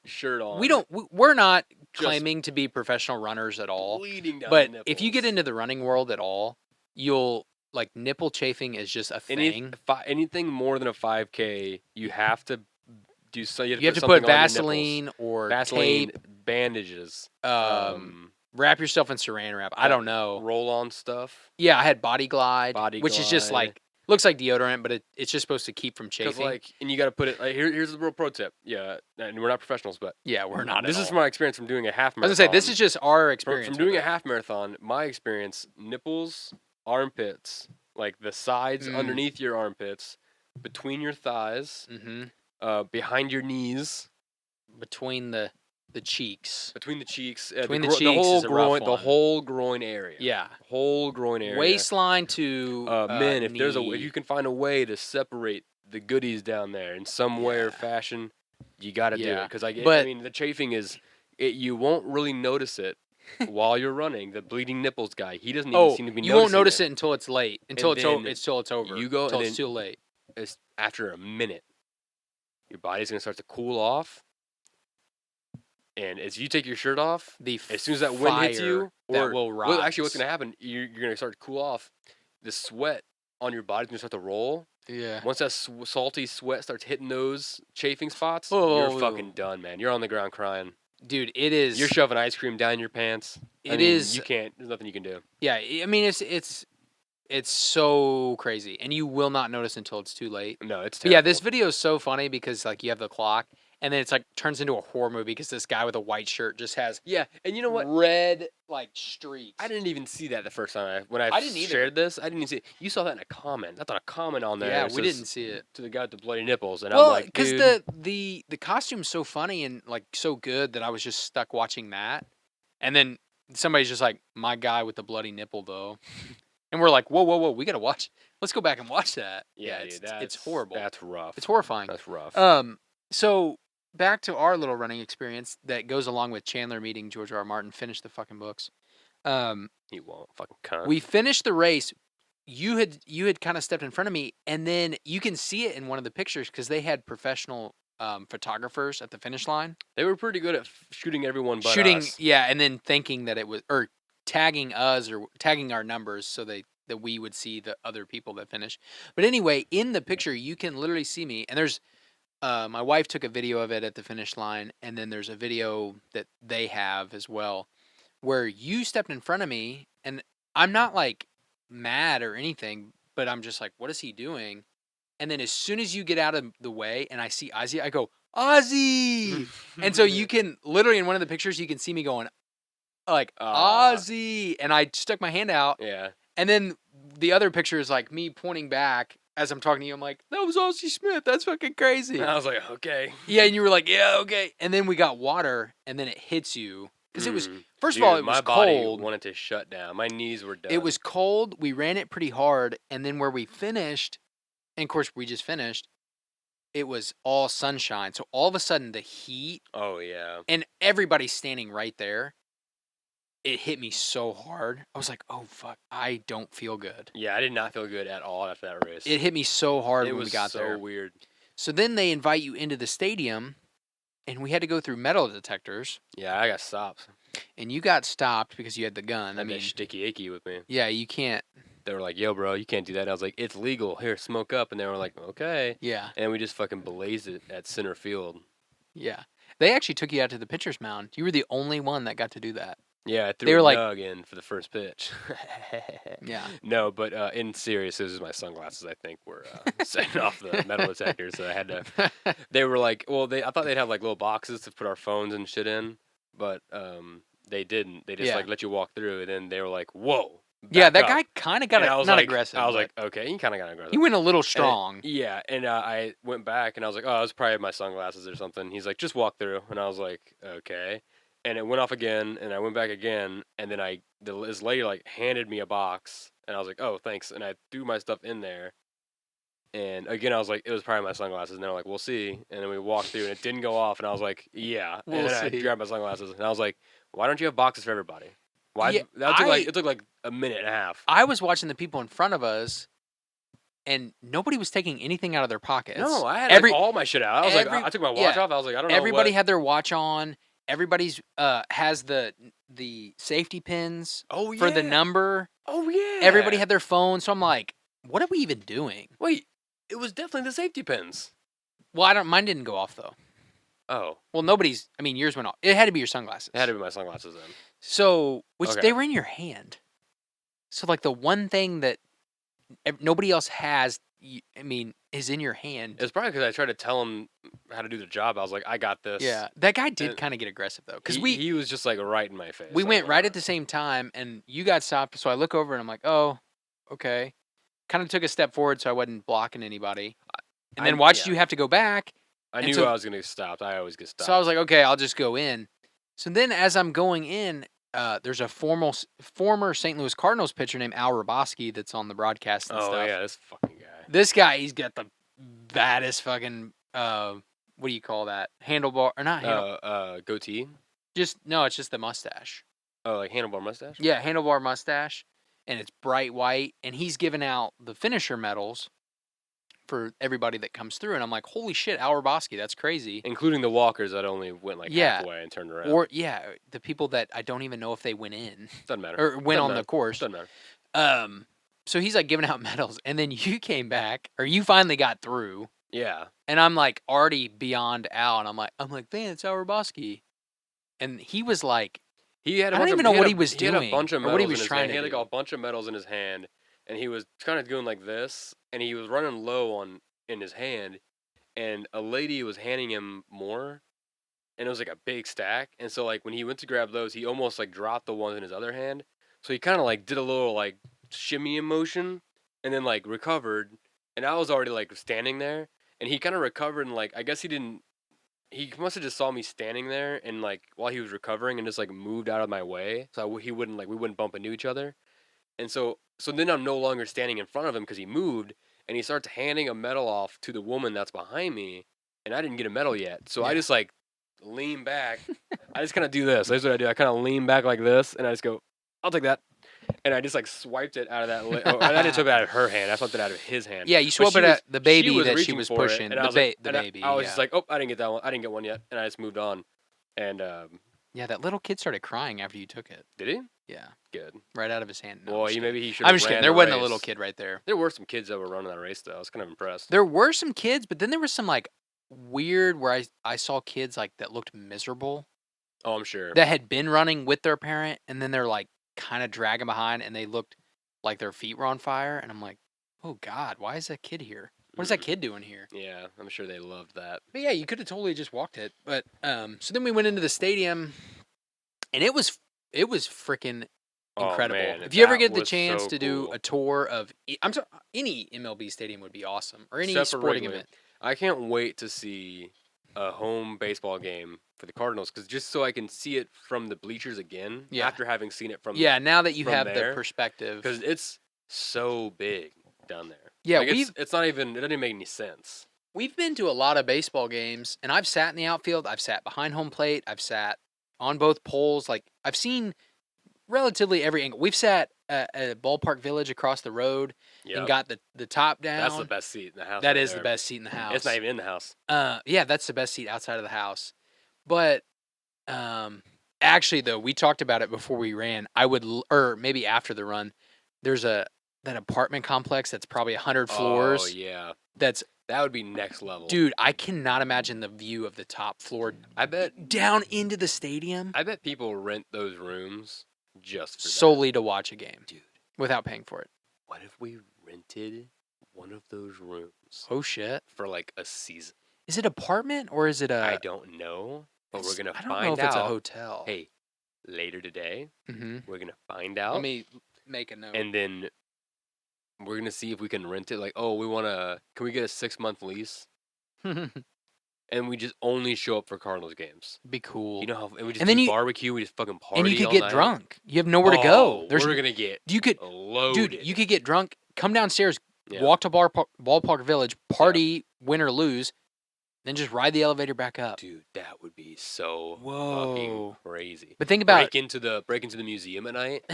shirt on. We're not claiming to be professional runners at all. Bleeding down but the nipples. if you get into the running world at all, you'll like nipple chafing is just a thing. Anything more than a 5K, you have to do so. You have to put Vaseline or tape, bandages. Wrap yourself in Saran wrap. I don't know. Roll on stuff. Yeah, I had Body Glide, which is just like looks like deodorant, but it's just supposed to keep from chafing. And you got to put it. Here's the real pro tip. Yeah, and we're not professionals, but yeah, we're not. This is from my experience from doing a half marathon. I was gonna say this is just our experience from doing a half marathon. My experience: nipples, armpits, like the sides underneath your armpits, between your thighs, behind your knees, between the cheeks. Between the cheeks. Between the cheeks is a rough one. The whole groin area. Yeah. Whole groin area. Waistline to men, if knee. if you can find a way to separate the goodies down there in some way or fashion, you got to do it. Because I mean, the chafing you won't really notice it while you're running. The bleeding nipples guy, he doesn't even seem to be noticing it. You won't notice it until it's late. Until it's over. You go until it's too late. It's after a minute. Your body's going to start to cool off. And as you take your shirt off, as soon as that wind hits you, actually what's going to happen, you're going to start to cool off. The sweat on your body's going to start to roll. Yeah. Once that salty sweat starts hitting those chafing spots, you're fucking done, man. You're on the ground crying. Dude, it is. You're shoving ice cream down your pants. You can't. There's nothing you can do. Yeah, I mean, it's so crazy, and you will not notice until it's too late. No, it's terrible. But yeah, this video is so funny because like you have the clock, and then it's like turns into a horror movie because this guy with a white shirt just has and you know what, red like streaks. I didn't even see that the first time I didn't either. Shared this. I didn't even see it. You saw that in a comment. I thought a comment on there. Yeah, we didn't see it to the guy with the bloody nipples, and I'm like, because the costume's so funny and like so good that I was just stuck watching that, and then somebody's just like, my guy with the bloody nipple though. And we're like, whoa, we gotta watch. Let's go back and watch that. Yeah, it's horrible. That's rough. It's horrifying. That's rough. So back to our little running experience that goes along with Chandler meeting George R. Martin. Finish the fucking books. He won't fucking cunt. We finished the race. You had kind of stepped in front of me, and then you can see it in one of the pictures because they had professional photographers at the finish line. They were pretty good at shooting everyone but us. Yeah, and then thinking that it was tagging us or tagging our numbers so that we would see the other people that finish. But anyway, in the picture, you can literally see me. And there's my wife took a video of it at the finish line, and then there's a video that they have as well where you stepped in front of me, and I'm not like mad or anything, but I'm just like, what is he doing? And then as soon as you get out of the way and I see Ozzy, I go, Ozzy! And so you can literally in one of the pictures, you can see me going, like Ozzy, and I stuck my hand out. Yeah. And then the other picture is like me pointing back as I'm talking to you. I'm like, that was Ozzy Smith. That's fucking crazy. And I was like, okay. Yeah, and you were like, yeah, okay. And then we got water, and then it hits you because it was first of all it was cold. My body wanted to shut down. My knees were done. It was cold. We ran it pretty hard, and then where we finished, and of course we just finished. It was all sunshine, so all of a sudden the heat. Oh yeah. And everybody's standing right there. it hit me so hard. I was like, oh fuck, I don't feel good. Yeah, I did not feel good at all after that race. It hit me so hard It when we was got so there. weird. So then they invite you into the stadium, and we had to go through metal detectors. Yeah, I got stopped. And you got stopped because you had the gun. I had that sticky icky with me. Yeah, you can't. They were like, "Yo, bro, you can't do that." And I was like, "It's legal. Here, smoke up." And they were like, "Okay." Yeah, And we just fucking blazed it at center field. yeah. They actually took you out to the pitcher's mound. You were the only one that got to do that. Yeah, I They threw were a like- nug in for the first pitch. Yeah. No, but in serious, it was my sunglasses. I think were setting off the metal detectors, so I had to. They were like, well, I thought they'd have like little boxes to put our phones and shit in, but they didn't. They just Yeah. like let you walk through, and then they were like, "Whoa." Yeah, back that up." guy kind of got And I was not like, aggressive. I was but like, okay, he kind of got aggressive. he went a little And strong. yeah, and I went back and I was like, oh, it was probably my sunglasses or something. He's like, just walk through, and I was like, okay. And it went off again, and I went back again, and then this lady like handed me a box, and I was like, oh, thanks, and I threw my stuff in there. And again, I was like, it was probably my sunglasses, and they're like, we'll see. And then we walked through, and it didn't go off, and I was like, yeah. We'll and then see. I grabbed my sunglasses, and I was like, why don't you have boxes for everybody? Why? Yeah, It took like a minute and a half. I was watching the people in front of us, and nobody was taking anything out of their pockets. No, I had Every- like, all my shit out. I was like, every- I took my watch yeah. off. I was like, I don't know. Everybody what- had their watch on. Everybody's has the safety pins Oh yeah. for the number. Oh yeah. Everybody had their phone. So I'm like, what are we even doing? Wait, it was definitely the safety pins. Well, mine didn't go off though. Oh, Well, yours went off. It had to be your sunglasses. it had to be my sunglasses then. So, which Okay. they were in your hand. So, like the one thing that nobody else has, is in your hand. It's probably because I tried to tell him how to do the job. I was like, I got this. Yeah, that guy did And kind of get aggressive though, because he was just like right in my face. we I was went like, right at the same time, and you got stopped. So I look over and I'm like, oh, okay. Kind of took a step forward so I wasn't blocking anybody, and then watched yeah. you have to go back. I and knew so- I was gonna get stopped. I always get stopped. So I was like, okay, I'll just go in. So then, as I'm going in, there's a former St. Louis Cardinals pitcher named Al Roboski that's on the broadcast and oh stuff. yeah, this fucking guy. This guy, he's got the baddest fucking what do you call that? Handlebar or not? Goatee. It's just the mustache. Oh, like handlebar mustache. Yeah, handlebar mustache, and it's bright white. And he's giving out the finisher medals for everybody that comes through. And I'm like, holy shit, Al Roboski, that's crazy. Including the walkers that only went like Yeah. halfway and turned around. Or the people that I don't even know if they went in Doesn't matter. or went Doesn't on matter. the course. Doesn't matter. So he's like giving out medals, and then you came back, or you finally got through, Yeah. and I'm like already beyond Al, and I'm like, man, it's Al Roboski, and he was like, He had. I don't even know what he was He had a doing bunch of or what he medals was in his trying hand. to He had like do. a bunch of medals in his hand, and he was kind of doing like this, and he was running low in his hand, and a lady was handing him more, and it was like a big stack, and so like when he went to grab those, he almost like dropped the ones in his other hand, so he kind of like did a little like shimmy motion, and then like recovered, and I was already like standing there, and he kind of recovered, and like I guess he didn't. He must have just saw me standing there, and like while he was recovering, and just like moved out of my way, so we wouldn't bump into each other, and so then I'm no longer standing in front of him because he moved, and he starts handing a medal off to the woman that's behind me, and I didn't get a medal yet, so I Yeah. just like lean back. I just kind of do this. That's what I do. I kind of lean back like this, and I just go, "I'll take that," and I just like swiped it out of that. I didn't take it out of her hand. I swiped it out of his hand. yeah, you But swap she it was- at the baby was that she reaching was for it, pushing, and I the was like- and baby. I was yeah. just like, "Oh, I didn't get that one. I didn't get one yet," and I just moved on. And Yeah, that little kid started crying after you took it. did he? Yeah, Good. right out of his hand. No, Well, I'm just kidding. maybe he should. I'm just kidding. There wasn't a little kid right there. There were some kids that were running that race though. I was kind of impressed. There were some kids, but then there was some like weird where I saw kids like that looked miserable Oh, I'm sure. that had been running with their parent, and then they're like kind of dragging behind, and they looked like their feet were on fire, and I'm like, oh God, why is that kid here? What is that Mm. kid doing here? Yeah, I'm sure they loved that. But yeah, you could have totally just walked it. But so then we went into the stadium, and it was freaking Oh, incredible. man, if you ever that get the was chance so to do cool. a tour of, I'm sorry, any MLB stadium would be awesome, or any Except for sporting Wrigley. event. I can't wait to see a home baseball game for the Cardinals, because just so I can see it from the bleachers again. Yeah. After having seen it from. Yeah, now that you from have there, the perspective. Because it's so big down there. Yeah, like it's not even. It doesn't even make any sense. We've been to a lot of baseball games, and I've sat in the outfield. I've sat behind home plate. I've sat on both poles. Like I've seen relatively every angle. We've sat at Ballpark Village across the road and Yep. got the top down. That's the best seat in the house. That right is there. the best seat in the house. It's not even in the house. Yeah, that's the best seat outside of the house. But actually, though, we talked about it before we ran. Or maybe after the run. There's that apartment complex that's probably 100 floors. Oh yeah, That would be next level, dude. I cannot imagine the view of the top floor. I bet down into the stadium. I bet people rent those rooms just for solely to watch a game, dude, without paying for it. What if we rented one of those rooms? Oh shit! For like a season. Is it apartment or is it a? I don't know, but we're gonna I find don't know if out. it's a hotel. Hey, later today, mm-hmm. we're gonna find out. Let me make a note. And then we're gonna see if we can rent it. Like, oh, can we get a 6-month lease? And we just only show up for Cardinals games. Be cool. You know how? And we just and then barbecue. We just fucking party. And you could all get night. drunk. You have nowhere to go. We're gonna get. You could loaded. Dude, you could get drunk. Come downstairs. Yeah. Walk to Ballpark Village. Party, win or lose. Then just ride the elevator back up. Dude, that would be so fucking crazy. But think about break into the museum at night.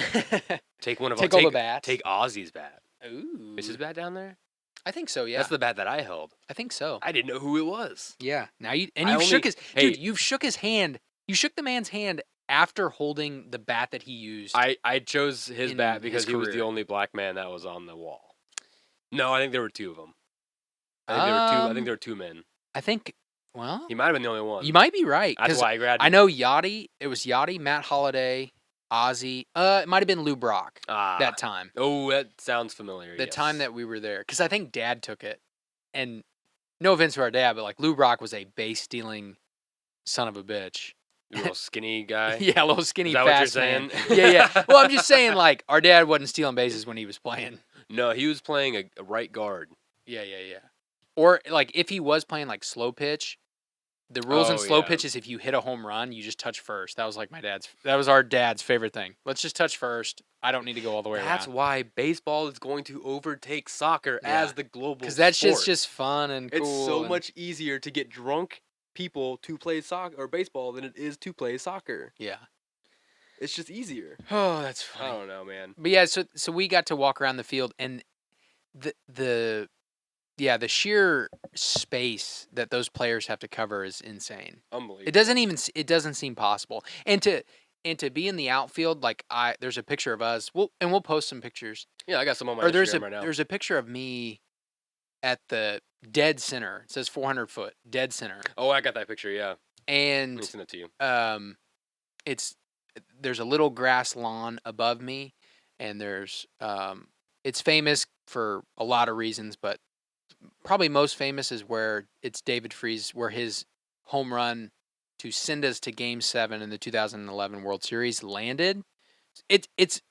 Take all the bats. Take Ozzy's bat. Ooh, is his bat down there? I think so. Yeah, that's the bat that I held. I think so. I didn't know who it was. Yeah. Now you've shook his hand. You shook the man's hand after holding the bat that he used. I chose his bat because he was the only black man that was on the wall. No, I think there were two of them. I think there were two men. I think, well, he might have been the only one. You might be right. That's why I grabbed I know Yachty. It was Yachty, Matt Holliday, Ozzy. It might have been Lou Brock that time. Oh, that sounds familiar. The time that we were there. Because I think Dad took it. And no offense to our dad, but like Lou Brock was a base stealing son of a bitch. A little skinny guy? Yeah, a little skinny, Is that fast what you're saying? man. Yeah. Well, I'm just saying, like, our dad wasn't stealing bases when he was playing. No, he was playing a right guard. Yeah. Or, like, if he was playing, like, slow pitch, the rules in slow pitch is if you hit a home run, you just touch first. That was, like, that was our dad's favorite thing. Let's just touch first. I don't need to go all the way around. That's why baseball is going to overtake soccer as the global sport. Because that shit's just fun and cool. It's so much easier to get drunk people to play soccer or baseball than it is to play soccer. Yeah. It's just easier. Oh, that's funny. I don't know, man. But yeah, so we got to walk around the field, and the sheer space that those players have to cover is insane. Unbelievable. It doesn't seem possible. And to be in the outfield, like there's a picture of us. We'll post some pictures. Yeah, I got some on my Instagram right now. There's a picture of me at the dead center. It says 400 foot dead center. Oh, I got that picture. Yeah. And let me send it to you. There's a little grass lawn above me, and there's it's famous for a lot of reasons, but probably most famous is where it's David Freese, where his home run to send us to Game 7 in the 2011 World Series landed. It's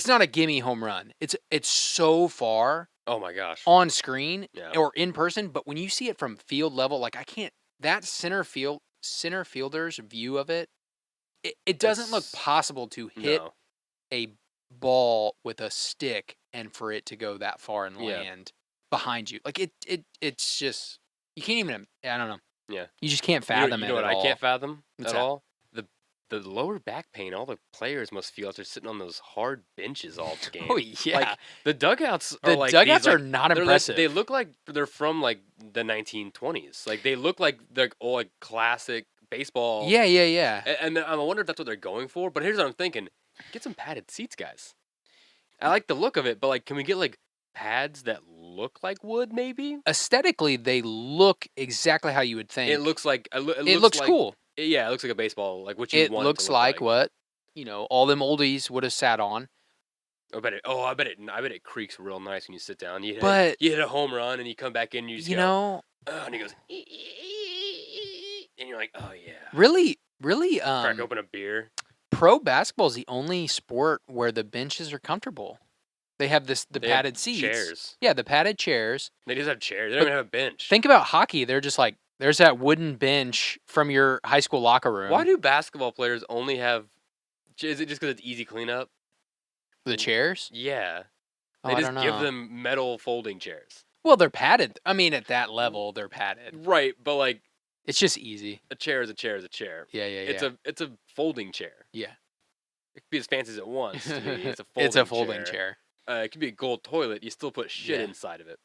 not a gimme home run. It's so far. Oh my gosh. On screen or in person, but when you see it from field level, like that center fielder's view of it, it doesn't look possible to hit a ball with a stick and for it to go that far and land behind you. Like it's just, you can't even, I don't know. Yeah. You just can't fathom it at all. I can't fathom at all? The lower back pain all the players must feel after sitting on those hard benches all game. Oh yeah. Like the dugouts are not impressive. They look like they're from like the 1920s. Like they look like they're old classic baseball. Yeah. And I wonder if that's what they're going for. But here's what I'm thinking: get some padded seats, guys. I like the look of it, but like, can we get like pads that look like wood? Maybe aesthetically, they look exactly how you would think. It looks like it looks like, cool. Yeah, it looks like a baseball, like what you want. It looks like what all them oldies would have sat on. I bet it creaks real nice when you sit down. You hit a home run and you come back in and you just go, and he goes, and you're like, oh yeah. Really. Crack open a beer. Pro basketball is the only sport where the benches are comfortable. They have the padded seats. Chairs. Yeah, the padded chairs. They just have chairs. They don't even have a bench. Think about hockey. They're just like, there's that wooden bench from your high school locker room. Why do basketball players only have? Is it just because it's easy cleanup? The chairs? Yeah. Oh, They just give them metal folding chairs. Well, they're padded. I mean, at that level, they're padded. Right, but like, it's just easy. A chair is a chair is a chair. Yeah. It's a folding chair. Yeah. could be as fancy as it wants to be. It's a folding It's a folding chair. It could be a gold toilet. You still put shit Yeah. inside of it.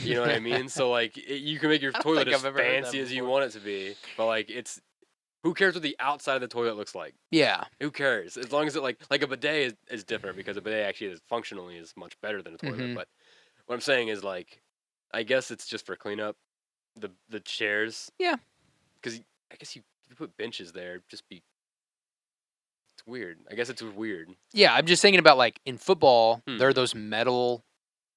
You know what I mean? So like, you can make your I don't toilet think as I've ever heard that fancy as you before. want it to be, but like, who cares what the outside of the toilet looks like? Yeah. Who cares? As long as it like a bidet is different because a bidet actually is functionally is much better than a toilet. Mhm. But what I'm saying is like, I guess it's just for cleanup. The chairs. Yeah. Because I guess you put benches there, just be. It's weird. I guess it's weird. Yeah, I'm just thinking about like in football, there are Hmm. those metal,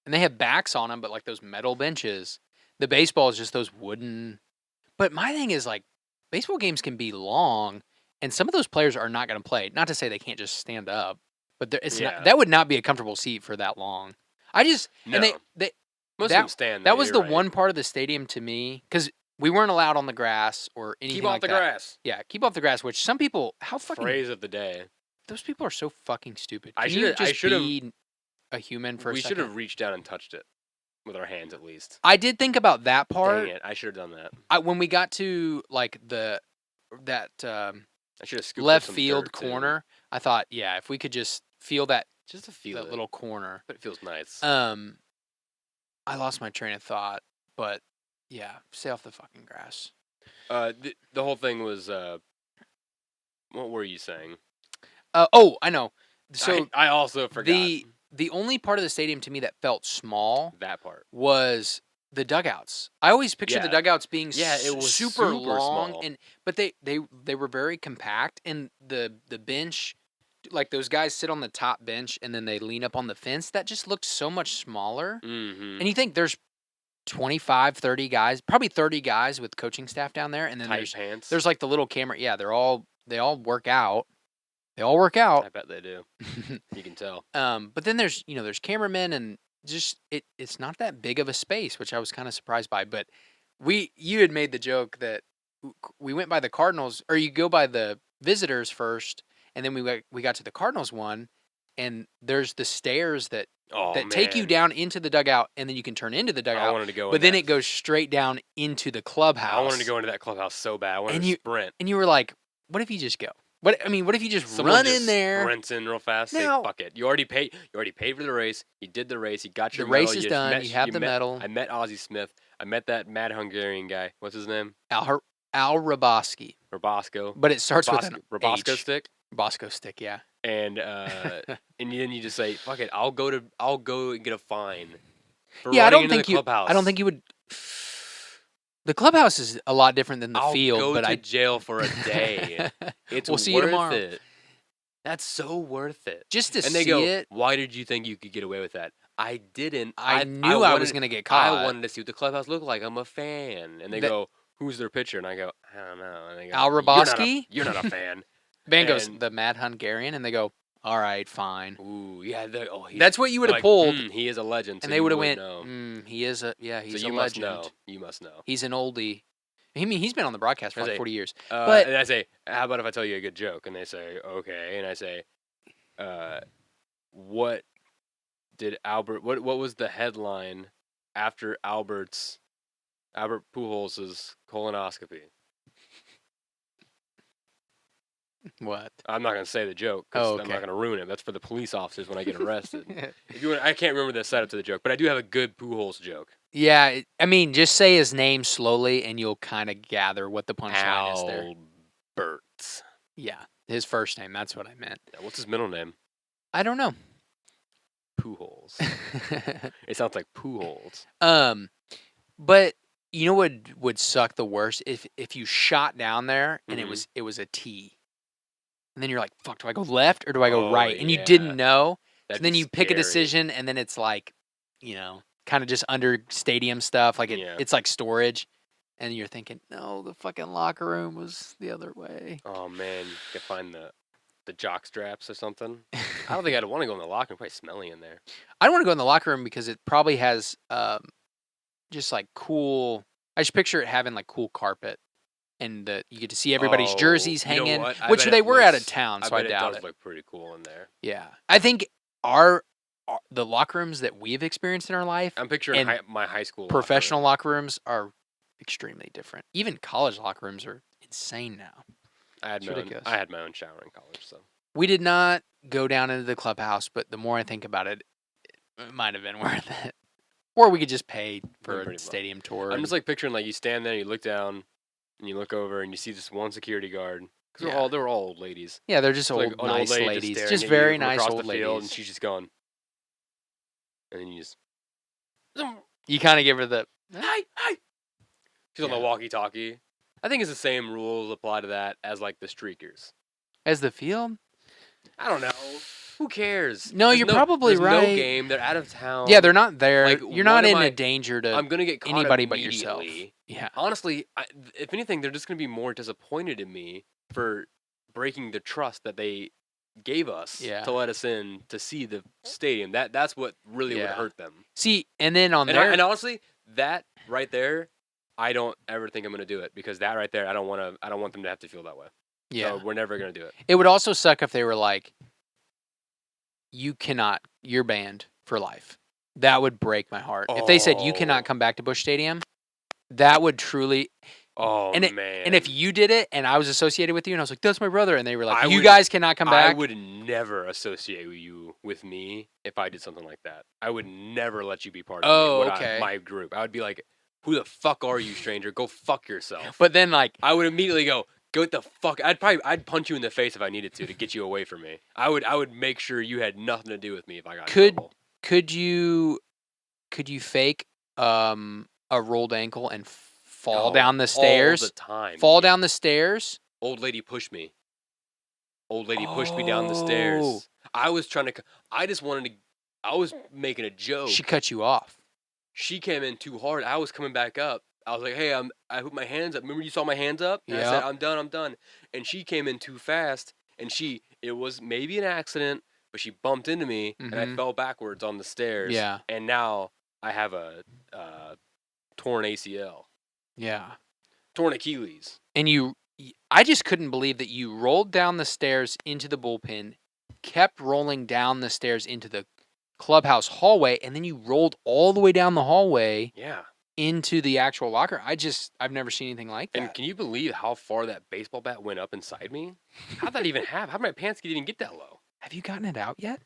and they have backs on them, but like those metal benches. The baseball is just those wooden. But my thing is like, baseball games can be long, and some of those players are not going to play. Not to say they can't just stand up, but it's Yeah. not. That would not be a comfortable seat for that long. I just No. and they Most that- of them stand. that though, was you're the right. one part of the stadium to me because we weren't allowed on the grass or anything Keep off like the that. grass. Yeah, keep off the grass. Which some people, how fucking Phrase of the day. those people are so fucking stupid. I Can you should've- I just should've- be a human for a We second? should have reached down and touched it with our hands at least. I did think about that part. Dang it! I should have done that. When we got to like that I should have scooped left up some field dirt, too. corner, I thought, yeah, if we could just feel that just to feel that it. little corner. But it feels nice. I lost my train of thought, but yeah, stay off the fucking grass. The whole thing was. What were you saying? Oh, I know. So I also forgot the only part of the stadium to me that felt small that part. was the dugouts. I always picture the Yeah. dugouts being Yeah, it was super super long, small. but they were very compact, and the bench, like those guys sit on the top bench and then they lean up on the fence. That just looked so much smaller. Mm-hmm. And you think there's 25, 30 guys, probably 30 guys with coaching staff down there, and then Tight pants. there's like the little camera. Yeah, they all work out. They all work out. I bet they do. You can tell. But then there's cameramen and just it's not that big of a space, which I was kind of surprised by. But you had made the joke that we went by the Cardinals, or you go by the visitors first, and then we got to the Cardinals one, and there's the stairs that take you man. down into the dugout, and then you can turn into the I dugout. wanted to go. But then it goes straight down into the clubhouse. I wanted to go into that clubhouse so bad. I wanted to sprint. And you were like, "What if you just go? What if you just Someone run just in there? sprints in real fast. Say, Now- fuck it. You already paid for the race. You did the race. You got your The race medal. is you done. Met, You have the medal. I met Ozzy Smith. I met that mad Hungarian guy. What's his name? Al Raboski, Rabosco. but it starts with an Rabosco H. stick. Bosco stick, yeah. And and then you just say, fuck it. I'll go and get a fine. For Yeah, I running don't into think the you. clubhouse. I don't think you would. The clubhouse is a lot different than the I'll field, go but to I jail for a day. It's We'll see you worth tomorrow. it. That's so worth it. just to And they see go, it. why did you think you could get away with that? I didn't. I knew I was wanted- going to get caught. I wanted to see what the clubhouse looked like. I'm a fan. And they The- go, who's their pitcher? And I go, I don't know. And they go, Al Raboski? You're not a fan. Band goes and- the Mad Hungarian, and they go, "All right, fine." Ooh, yeah. That's what you would have like, pulled, he is a legend. So and they you would have would went, know. "He is a he's so a you legend. must know. You must know. He's an oldie." He's been on the broadcast for I like say, 40 years. But- and I say, how about if I tell you a good joke? And they say, okay. And I say, what did Albert? What was the headline after Albert Pujols' colonoscopy? What? I'm not gonna say the joke because Oh, I'm okay. not gonna ruin it. That's for the police officers when I get arrested. If you want, I can't remember the setup to the joke, but I do have a good Pujols joke. Yeah, I mean, just say his name slowly, and you'll kind of gather what the punchline is there. Albert. Yeah, his first name. That's what I meant. What's his middle name? I don't know. Pujols. It sounds like Pujols. But you know what would suck the worst if you shot down there and Mhm. it was a T, and then you're like, "Fuck, do I go left or do I go Oh, right?" And you yeah. didn't know, That'd so then be you pick a scary. decision, and then it's like, kind of just under stadium stuff, like Yeah. it's like storage, and you're thinking, "No, the fucking locker room was the other way." Oh man, you can find the jock straps or something. I don't think I'd want to go in the locker room. Probably smelly in there. I don't want to go in the locker room because it probably has just like cool. I just picture it having like cool carpet, and you get to see everybody's Oh, jerseys you know hanging, what? I which bet they it were out of looks- town, so I I bet doubt it it. does look pretty cool in there. Yeah, I think the locker rooms that we've experienced in our life, I'm picturing And my high school professional locker locker rooms, are extremely different. Even college locker rooms are insane now. room. it's ridiculous. I had my own shower in college, so We did not go down into the clubhouse, but the more I think about it, it might have been worth it. Or we could just pay for Pretty a fun. stadium tour. I'm just like picturing like you stand there, you look down, and you look over, and you see this one security guard. Because Yeah. they were all old ladies. Yeah, they're just So, like, old, an nice old lady ladies. just staring Just at very you from nice across old the field, ladies. and she's just going. And then you just. You kind of give her the. Hi. She's on the Yeah. walkie-talkie. I think it's the same rules apply to that as like the streakers. As the field? I don't know. Who cares? No, you're probably there's right. no game. They're out of town. Yeah, they're not there. Like, You're what not am in I- a danger to I'm gonna get caught anybody but yourself. immediately. Yeah. Honestly, if anything, they're just gonna be more disappointed in me for breaking the trust that they gave us Yeah. to let us in to see the stadium. That's what really would Yeah. hurt them. See, and then on And, there, and honestly, that right there, I don't ever think I'm gonna do it because that right there, I don't want them to have to feel that way. yeah, So we're never gonna do it. it would also suck if they were like, you're banned for life. That would break my heart. If they said you Oh. cannot come back to Busch Stadium, that would truly. Oh And man! And if you did it, and I was associated with you, and I was like, "That's my brother," and they were like, I "You would- guys cannot come I back." would never associate you with me if I did something like that. I would never let you be part of Oh, okay. my group. I would be like, "Who the fuck are you, stranger? Go fuck yourself." But then, like, I would immediately go get the fuck. I'd punch you in the face if I needed to get you away from me. I would make sure you had nothing to do with me if I got in trouble. could you fake a rolled ankle and fall down the stairs? all the time. Fall down the stairs. Old lady pushed me. Old lady pushed me down the stairs. I was trying to. I just wanted to. I was making a joke. She cut you off. She came in too hard. I was coming back up. I was like, "Hey, I put my hands up. Remember you saw my hands up?" And I said, Yep. I'm done." And she came in too fast, and it was maybe an accident, but she bumped into me, and I Mhm. fell backwards on the stairs. Yeah. And now I have a torn ACL, Yeah. torn Achilles. And I just couldn't believe that you rolled down the stairs into the bullpen, kept rolling down the stairs into the clubhouse hallway, and then you rolled all the way down the hallway Yeah. into the actual locker. I've never seen anything like that. And can you believe how far that baseball bat went up inside me? How'd that even happen? How did my pants even get that low? Have you gotten it out yet?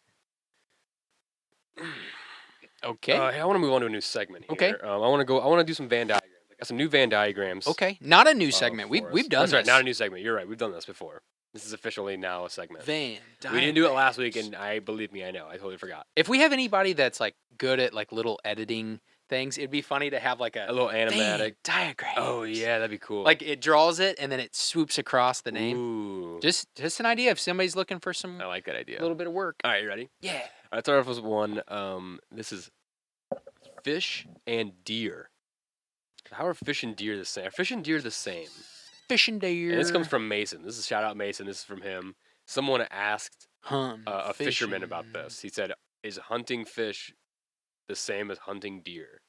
Okay. Hey, I want to move on to a new segment here. Okay. I want to do some Venn diagrams. I got some new Venn diagrams. Okay. Not a new segment. for us. We've done That's this. right. Not a new segment. You're right. We've done this before. This is officially now a segment. Van. We didn't do it last week, and believe me, I know. I totally forgot. If we have anybody that's like good at like little editing things, it'd be funny to have like A little animatic. Venn diagram. Oh yeah, that'd be cool. Like it draws it and then it swoops across the name. Ooh, Just an idea if somebody's looking for some I like that idea. little bit of work. All right, you ready? Yeah. All right, let's start off with one. This is fish and deer. How are fish and deer the same? Are fish and deer the same? Fish and deer. And this comes from Mason. This is shout out Mason. This is from him. Someone asked a fisherman about this. He said, "Is hunting fish the same as hunting deer?"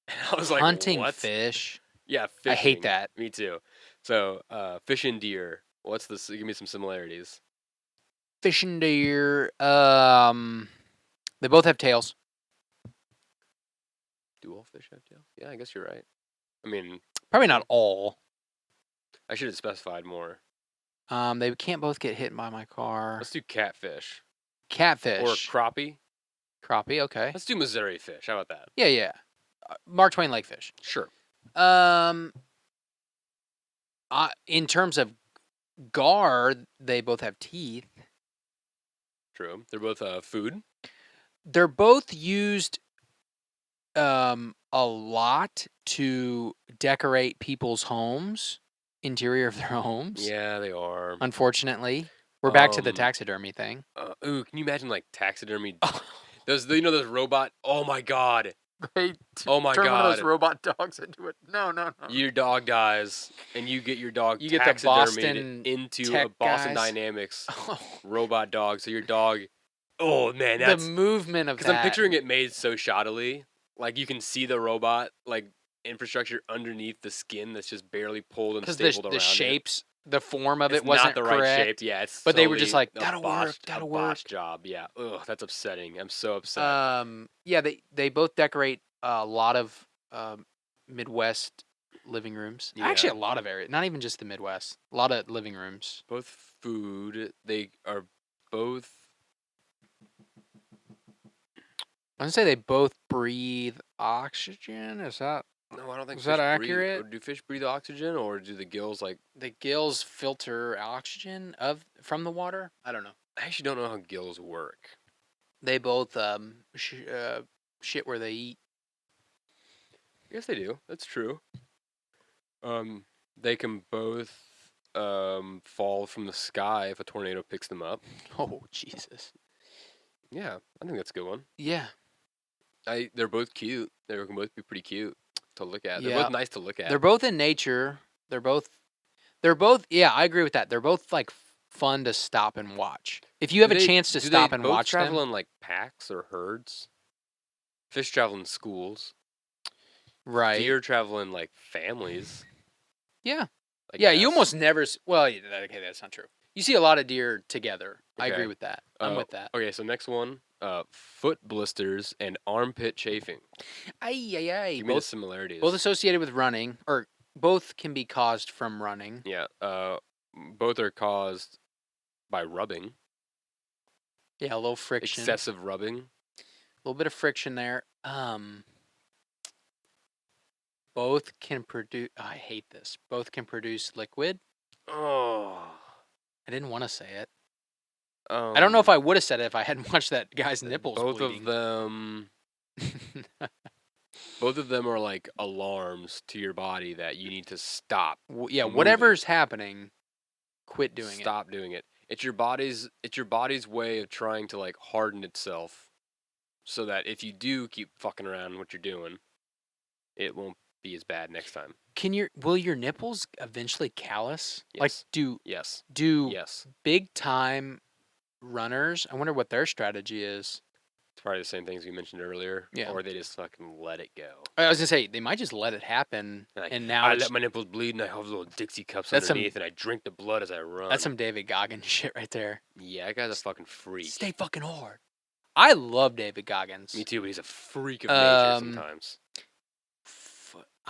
And I was like, hunting "What?" fish. Yeah, fishing. I hate that. Me too. So, fish and deer. What's this? Give me some similarities. Fish and deer. They both have tails. Do all fish have tails? Yeah, I guess you're right. I mean, Probably not all. I should have specified more. They can't both get hit by my car. Let's do catfish Catfish. or crappie. Crappie. Okay. Let's do Missouri fish. How about that? Yeah. Mark Twain Lake fish. Sure. In terms of gar, they both have teeth. True. They're both food. They're both used a lot to decorate people's homes, interior of their homes. Yeah, they are. Unfortunately, we're back to the Um, taxidermy thing. Ooh, can you imagine like taxidermy? Those those robot. Oh my god. Great. Oh my Turn one of god. those robot dogs into it. No. Your dog dies, and you get your dog You get the taxidermied Boston into a tech Boston guys. Dynamics robot dog. So your dog. Oh man, that's the movement of because that. I'm picturing it made so shoddily. Like you can see the robot like infrastructure underneath the skin that's just barely pulled and because stapled the around. shapes, the form of It's it wasn't not the right correct. shape. Yeah, it's But they were just solely like, "That'll a work, botched- that'll a work." botched job. Yeah. Ugh, that's upsetting. I'm so upset. Yeah, they both decorate a lot of Midwest living rooms. Actually, a lot of areas. Not even just the Midwest. A lot of living rooms. Both food. They are both. I'm gonna say they both breathe oxygen. Is that No, I don't think is fish that breathe. Or accurate? do fish breathe oxygen, or do the gills like? The gills filter oxygen from the water? I don't know. I actually don't know how gills work. They both shit where they eat. Yes, they do. That's true. Um, they can both fall from the sky if a tornado picks them up. Oh Jesus. Yeah, I think that's a good one. Yeah. They're both cute. They can both be pretty cute to look at. They're Yeah. both nice to look at. They're both in nature. They're both. Yeah, I agree with that. They're both like fun to stop and watch. If you have a chance to stop and watch travel them, in like packs or herds? Fish travel in schools. right? Deer travel in like families. Yeah. I Yeah, you guess. almost never. Well, okay, that's not true. You see a lot of deer together. I Okay. agree with that. I'm with that. Okay, so next one, foot blisters and armpit chafing. Ay. Give me the similarities. Both associated with running, or both can be caused from running. Yeah. Both are caused by rubbing. Yeah, a little friction. Excessive rubbing. A little bit of friction there. Both can produce. Oh, I hate this. Both can produce liquid. Oh. I didn't want to say it. I I don't know if I would have said it if I hadn't watched that guy's nipples both bleeding. of them. Both of them are like alarms to your body that you need to stop. Yeah, moving. whatever's happening, quit doing it. Stop doing it. It's your body's way of trying to like harden itself, so that if you do keep fucking around what you're doing, it won't be as bad next time. Will your nipples eventually callus? Yes. Like Yes. do Yes. big time runners? I wonder what their strategy is. It's probably the same things we mentioned earlier. Yeah. Or they just fucking let it go. I was gonna say they might just let it happen, Like, and now I let my nipples bleed, and I have little Dixie cups underneath, and I drink the blood as I run. that's some David Goggins shit right there. Yeah, that guy's a fucking freak. Stay fucking hard. I love David Goggins. Me too, but he's a freak of nature sometimes.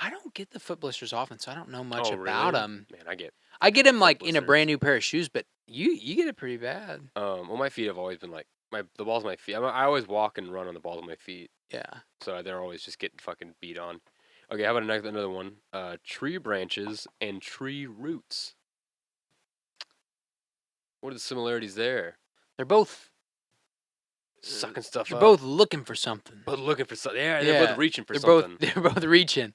I don't get the foot blisters often, so I don't know much Oh, about really? them. Man, I get them like in a blisters. brand new pair of shoes, but you get it pretty bad. Well, my feet have always been like the balls of my feet. I always walk and run on the balls of my feet, Yeah. so they're always just getting fucking beat on. Okay, how about another one? Tree branches and tree roots. What are the similarities there? They're both Sucking stuff They're up. both looking for something. But looking for something. Yeah, they're both reaching for they're something. They're both reaching.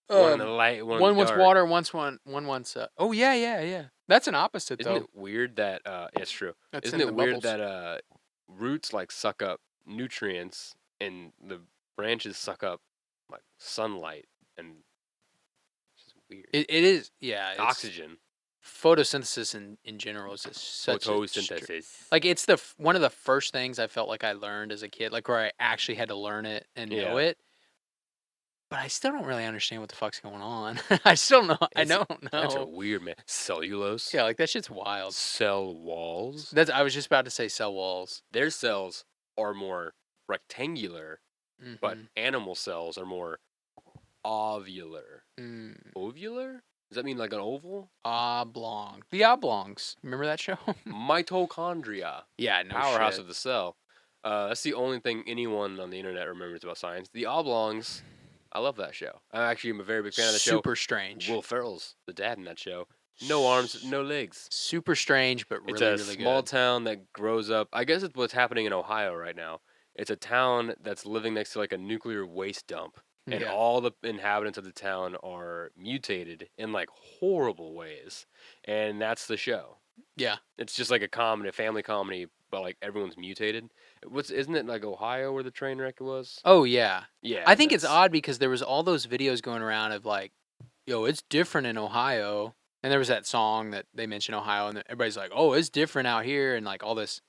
One in the light, one in the wants dark. water, one wants. Oh yeah. That's an opposite Isn't though. it weird that it's true. That's Isn't in it the weird bubbles. that roots like suck up nutrients and the branches suck up like sunlight, and it's just weird. It is. Yeah. It's, Oxygen. photosynthesis in general is just such Photosynthesis. like it's one of the first things I felt like I learned as a kid, like where I actually had to learn it and know it. But I still don't really understand what the fuck's going on. I still know. I don't know. That's a weird, man. Cellulose. Yeah, like that shit's wild. Cell walls. I was just about to say cell walls. Their cells are more rectangular, but Mhm. animal cells are more ovular. Mm. Ovular? Does that mean like an oval? Oblong. The oblongs. Remember that show? Mitochondria. Yeah, no Powerhouse shit. of the cell. That's the only thing anyone on the internet remembers about science. The oblongs. I love that show. I actually am a very big fan of the show. Super strange. Will Ferrell's the dad in that show. No arms, no legs. Super strange, but really, It's a really small good. town that grows up. I guess it's what's happening in Ohio right now. It's a town that's living next to like a nuclear waste dump. And Yeah. all the inhabitants of the town are mutated in like horrible ways. And that's the show. Yeah. It's just like a family comedy, but like everyone's mutated. Isn't it like Ohio where the train wreck was? Oh yeah. Yeah. I think it's odd because there was all those videos going around of like, yo, it's different in Ohio. And there was that song that they mentioned Ohio, and everybody's like, oh, it's different out here, and like all this,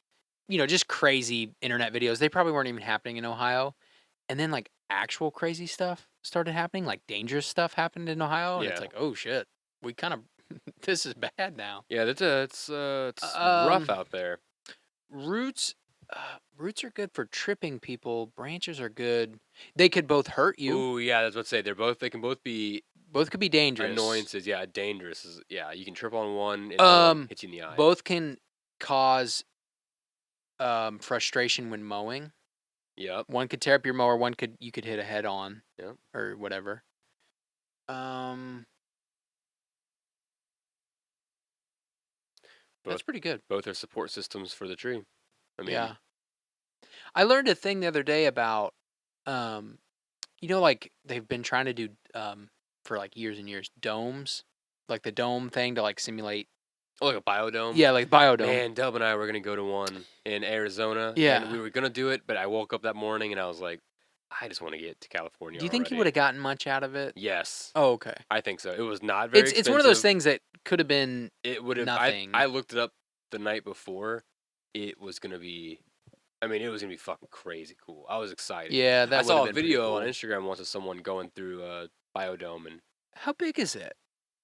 just crazy internet videos. They probably weren't even happening in Ohio. And then like actual crazy stuff started happening, like dangerous stuff happened in Ohio, and it's Yeah. like, oh shit, we kind of this is bad now. Yeah, it's rough out there. Roots are good for tripping people. Branches are good. They could both hurt you. Ooh, yeah, that's what I say. They can both be Both could be dangerous. annoyances. Yeah, dangerous. You can trip on one, and the other one hits you in the eye. Both can cause frustration when mowing. Yep. One could tear up your mower. You could hit a head on. Yep. Or whatever. That's pretty good. Both are support systems for the tree. I mean, yeah. I learned a thing the other day about, like they've been trying to do for like years and years domes, like the dome thing to like simulate. oh, like a biodome. Yeah, like biodome. Man, Dub and I were gonna go to one in Arizona. Yeah. And we were gonna do it, but I woke up that morning and I was like, I just want to get to California. Do you think already. you would have gotten much out of it? Yes. Oh, okay. I think so. It was not very expensive. It's one of those things that could have been It would have nothing. I looked it up the night before. It was gonna be. I mean, it was gonna be fucking crazy cool. I was excited. Yeah, that I saw a been pretty video cool. on Instagram once of someone going through a biodome and How big is it?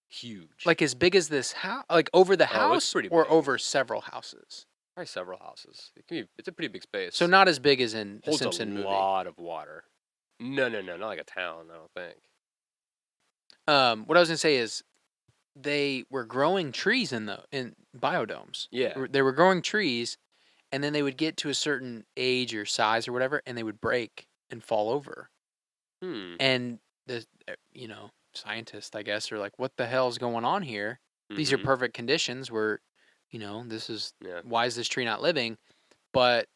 huge. Like as big as this house? Like over the it's house pretty or big. over several houses? Probably several houses. It's a pretty big space. So not as big as in the Holds Simpson movie. a lot of water. No, not like a town. I don't think. What I was gonna say is, they were growing trees in biodomes. Yeah. They were growing trees, and then they would get to a certain age or size or whatever, and they would break and fall over. And the scientists, I guess, are like, "What the hell's going on here? These are perfect conditions where, this is why is this tree not living?" But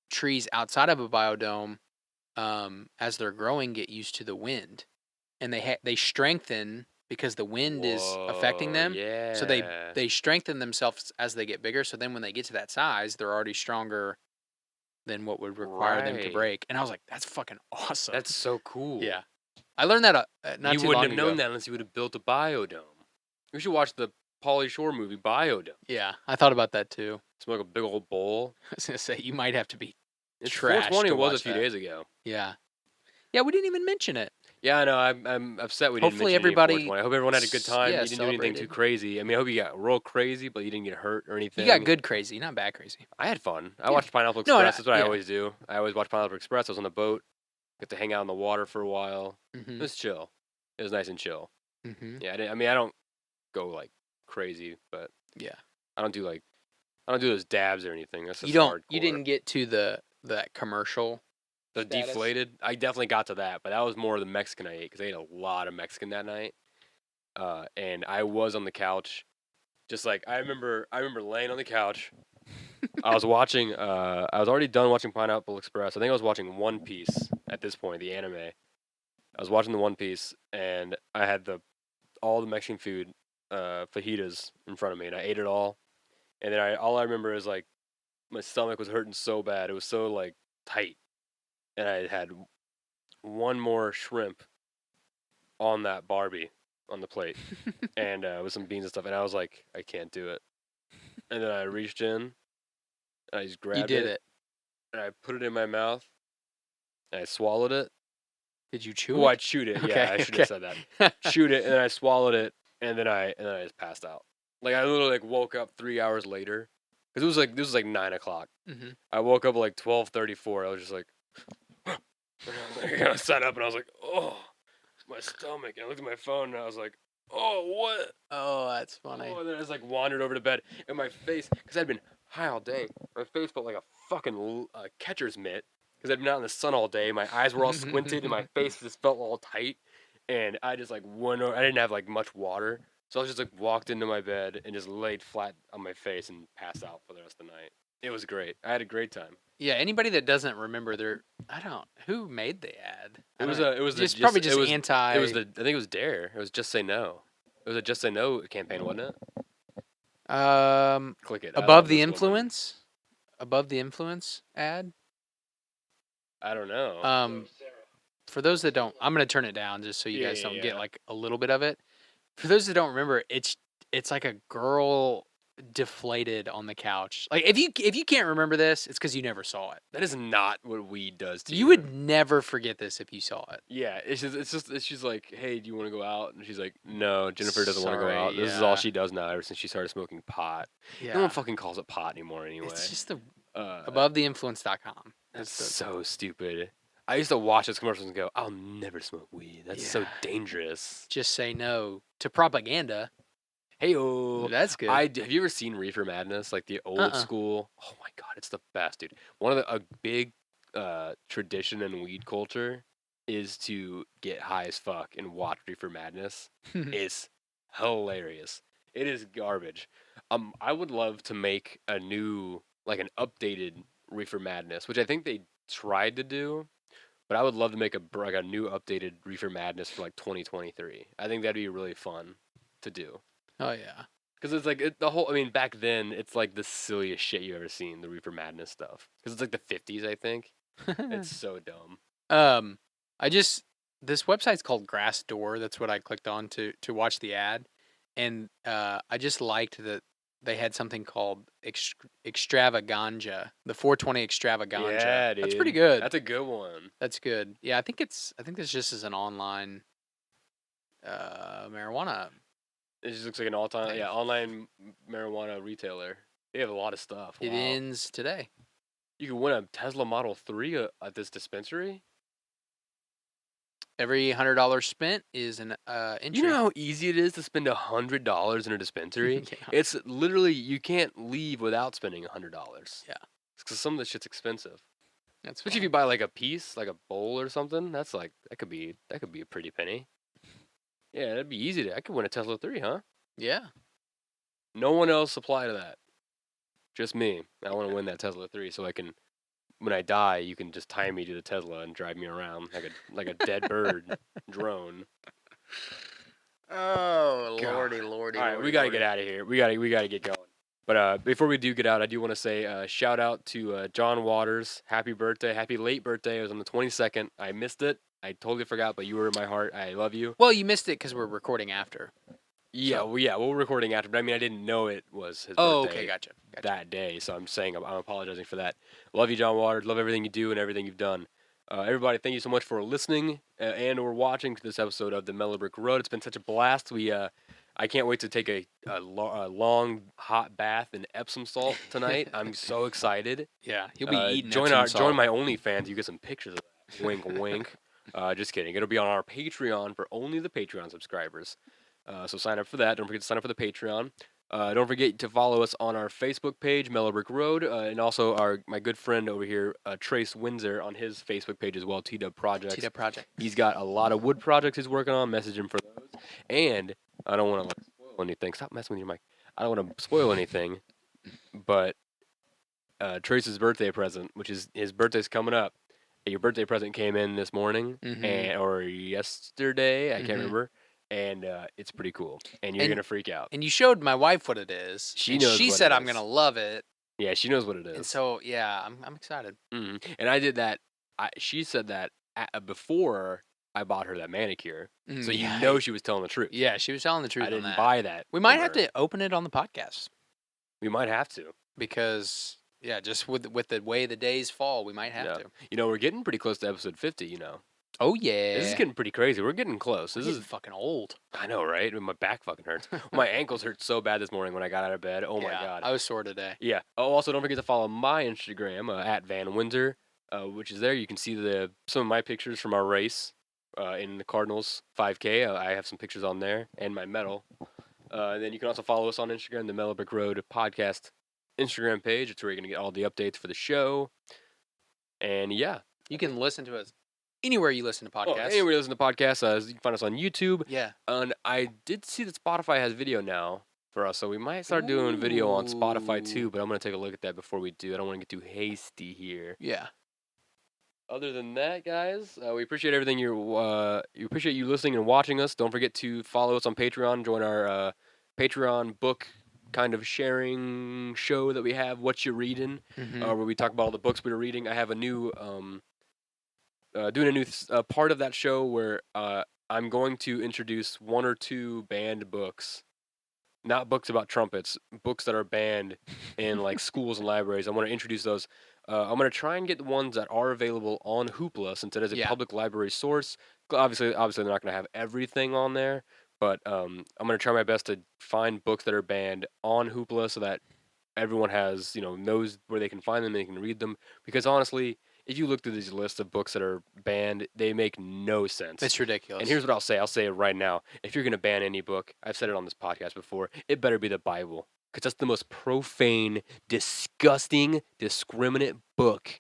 trees outside of a biodome, as they're growing, get used to the wind, and they strengthen because the wind is affecting them. Yeah. So they strengthen themselves as they get bigger. So then when they get to that size, they're already stronger than what would require them to break. And I was like, that's fucking awesome. That's so cool. Yeah. I learned that not you too long ago. You wouldn't have known that unless you would have built a biodome. We should watch the Pauly Shore movie, Biodome. Yeah, I thought about that too. It's like a big old bowl. I was going to say, you might have to be It's trash 420 to was a watch few that. days ago. Yeah. Yeah, we didn't even mention it. Yeah, I know. I'm upset we Hopefully didn't mention everybody. 420. I hope everyone had a good time. Yeah, you didn't do anything too crazy. I mean, I hope you got real crazy, but you didn't get hurt or anything. You got good crazy, not bad crazy. I had fun. I watched Pineapple Express. No, That's what I always do. I always watch Pineapple Express. I was on the boat. Got to hang out in the water for a while. Mm-hmm. It was chill. It was nice and chill. Mm-hmm. Yeah, I don't go like crazy, but yeah, I don't do those dabs or anything. That's just hardcore. Hardcore. You didn't get to that commercial. The status? Deflated. I definitely got to that, but that was more the Mexican I ate because I ate a lot of Mexican that night. And I was on the couch, just like I remember laying on the couch. I was watching. I was already done watching Pineapple Express. I think I was watching One Piece at this point, the anime. I was watching the One Piece, and I had all the Mexican food, fajitas in front of me, and I ate it all. And then all I remember is like my stomach was hurting so bad. It was so like tight. And I had one more shrimp on that Barbie on the plate, and with some beans and stuff. And I was like, I can't do it. And then I reached in, and I just grabbed it. You did it. And I put it in my mouth, and I swallowed it. Did you chew it? Oh, I chewed it. Okay, Yeah, I should have said that. Chewed it, and then I swallowed it, and then I just passed out. Like I literally woke up 3 hours later, because this was like 9 o'clock. Mm-hmm. I woke up at like 12:34. I was just like. I kind of sat up and I was like, oh, my stomach. And I looked at my phone and I was like, oh, what? Oh, that's funny. Oh, and then I just wandered over to bed. And my face, because I'd been high all day, my face felt like a fucking catcher's mitt. Because I'd been out in the sun all day. My eyes were all squinted and my face just felt all tight. And I just went over. I didn't have much water. So I was just walked into my bed and just laid flat on my face and passed out for the rest of the night. It was great. I had a great time. Yeah, anybody that doesn't remember who made the ad? It was probably just anti. It was I think it was Dare. It was Just Say No. It was a Just Say No campaign, wasn't it? Click it. Above the Influence? Above the Influence ad? I don't know. For those that don't, I'm going to turn it down just so you guys don't get a little bit of it. For those that don't remember, it's like a girl deflated on the couch. Like if you can't remember this, it's because you never saw it. That is not what weed does to you. You would never forget this if you saw it. Yeah, she's like, hey, do you want to go out? And she's like, no, Jennifer doesn't want to go out. This is all she does now ever since she started smoking pot. Yeah. No one fucking calls it pot anymore anyway. It's just the abovetheinfluence.com. That's so stupid. I used to watch those commercials and go, I'll never smoke weed. That's so dangerous. Just say no to propaganda. Hey-o. That's good. Have you ever seen Reefer Madness? Like the old Uh-uh. school? Oh my god, it's the best, dude. One of a big tradition in weed culture is to get high as fuck and watch Reefer Madness. It's hilarious. It is garbage. I would love to make a new, like an updated Reefer Madness, which I think they tried to do, but I would love to make like a new updated Reefer Madness for like 2023. I think that'd be really fun to do. Oh yeah. Because it's like the whole. I mean, back then it's like the silliest shit you ever seen. The Reaper Madness stuff. Because it's like the 50s, I think. It's so dumb. um, I just this website's called Glassdoor. That's what I clicked on to watch the ad, and I just liked that they had something called extravaganza, the 420 extravaganza. Yeah, dude. That's pretty good. That's a good one. That's good. Yeah, I think this just is an online marijuana. It just looks like an online marijuana retailer. They have a lot of stuff. It Wow. ends today. You can win a Tesla Model 3 at this dispensary. Every $100 spent is an entry. You know how easy it is to spend $100 in a dispensary? Yeah. It's literally, you can't leave without spending $100. Yeah. Because some of this shit's expensive. That's Especially if you buy like a piece, like a bowl or something. That's like that could be a pretty penny. Yeah, that'd be easy. I could win a Tesla 3, huh? Yeah. No one else apply to that. Just me. I want to win that Tesla 3 so I can, when I die, you can just tie me to the Tesla and drive me around like a dead bird drone. Oh, God. lordy, lordy. All right, we gotta get out of here. We gotta get going. But before we do get out, I do want to say shout out to John Waters. Happy birthday! Happy late birthday! It was on the 22nd. I missed it. I totally forgot, but you were in my heart. I love you. Well, you missed it because we're recording after. Yeah, So- we're recording after, but I mean, I didn't know it was his Oh, birthday okay, gotcha. that day, so I'm saying I'm apologizing for that. Love you, John Waters. Love everything you do and everything you've done. Everybody, thank you so much for listening and or watching to this episode of the Mellow Brick Road. It's been such a blast. I can't wait to take a long hot bath in Epsom salt tonight. I'm so excited. Yeah, you'll be eating join Epsom salt. join my OnlyFans. You get some pictures of that. Wink, wink. Just kidding. It'll be on our Patreon for only the Patreon subscribers. So sign up for that. Don't forget to sign up for the Patreon. Don't forget to follow us on our Facebook page, Mellow Brick Road, and also my good friend over here, Trace Windsor, on his Facebook page as well, T-Dub Projects. T-Dub Project. He's got a lot of wood projects he's working on. Message him for those. And I don't want to spoil anything. Stop messing with your mic. I don't want to spoil anything, but Trace's birthday present, which is his birthday's coming up. Your birthday present came in this morning or yesterday. I can't remember. And it's pretty cool. And you're going to freak out. And you showed my wife what it is. She knows She what said it I'm is. going to love it. Yeah, she knows what it is. And so, yeah, I'm excited. And I did that. She said that before I bought her that manicure. So you know she was telling the truth. Yeah, she was telling the truth I on didn't that. buy that. We might have to open it on the podcast. We might have to. Because, yeah, just with the way the days fall, we might have to. You know, we're getting pretty close to episode 50, you know. Oh, yeah. This is getting pretty crazy. We're getting close. This is fucking old. I know, right? My back fucking hurts. My ankles hurt so bad this morning when I got out of bed. Oh, my God. I was sore today. Yeah. Oh, also, don't forget to follow my Instagram, at Van Windsor, which is there. You can see some of my pictures from our race in the Cardinals 5K. I have some pictures on there and my medal. And then you can also follow us on Instagram, the Mellow Brick Road podcast Instagram page. It's where you're going to get all the updates for the show. And, yeah. You can listen to us anywhere you listen to podcasts. Anywhere you listen to podcasts, you can find us on YouTube. Yeah. And I did see that Spotify has video now for us, so we might start doing video on Spotify too, but I'm going to take a look at that before we do. I don't want to get too hasty here. Yeah. Other than that, guys, we appreciate everything we appreciate you listening and watching us. Don't forget to follow us on Patreon, join our Patreon book kind of sharing show that we have, What You Reading, where we talk about all the books we were reading. I have a new doing a new part of that show where I'm going to introduce one or two banned books, not books about trumpets, books that are banned in like schools and libraries. I want to introduce those. I'm going to try and get the ones that are available on Hoopla, since it is a public library source. Obviously, they're not going to have everything on there, but I'm going to try my best to find books that are banned on Hoopla so that everyone has, knows where they can find them and they can read them. Because honestly, if you look through these lists of books that are banned, they make no sense. It's ridiculous. And here's what I'll say. I'll say it right now. If you're going to ban any book, I've said it on this podcast before, it better be the Bible. Because that's the most profane, disgusting, discriminate book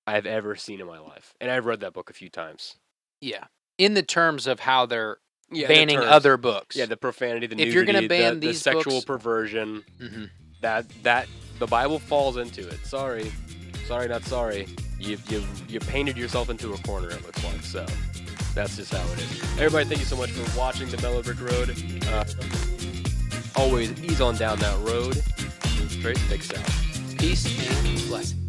I've ever seen in my life. And I've read that book a few times. Yeah. In the terms of how they're Yeah, banning other books. Yeah, the profanity, the nudity, if you're going to ban the these sexual books, perversion, that the Bible falls into it. Sorry, not sorry. You painted yourself into a corner. It looks like so. That's just how it is. Everybody, thank you so much for watching the Mellow Brick Road. Always ease on down that road. Straight, thick south. Peace and blessings.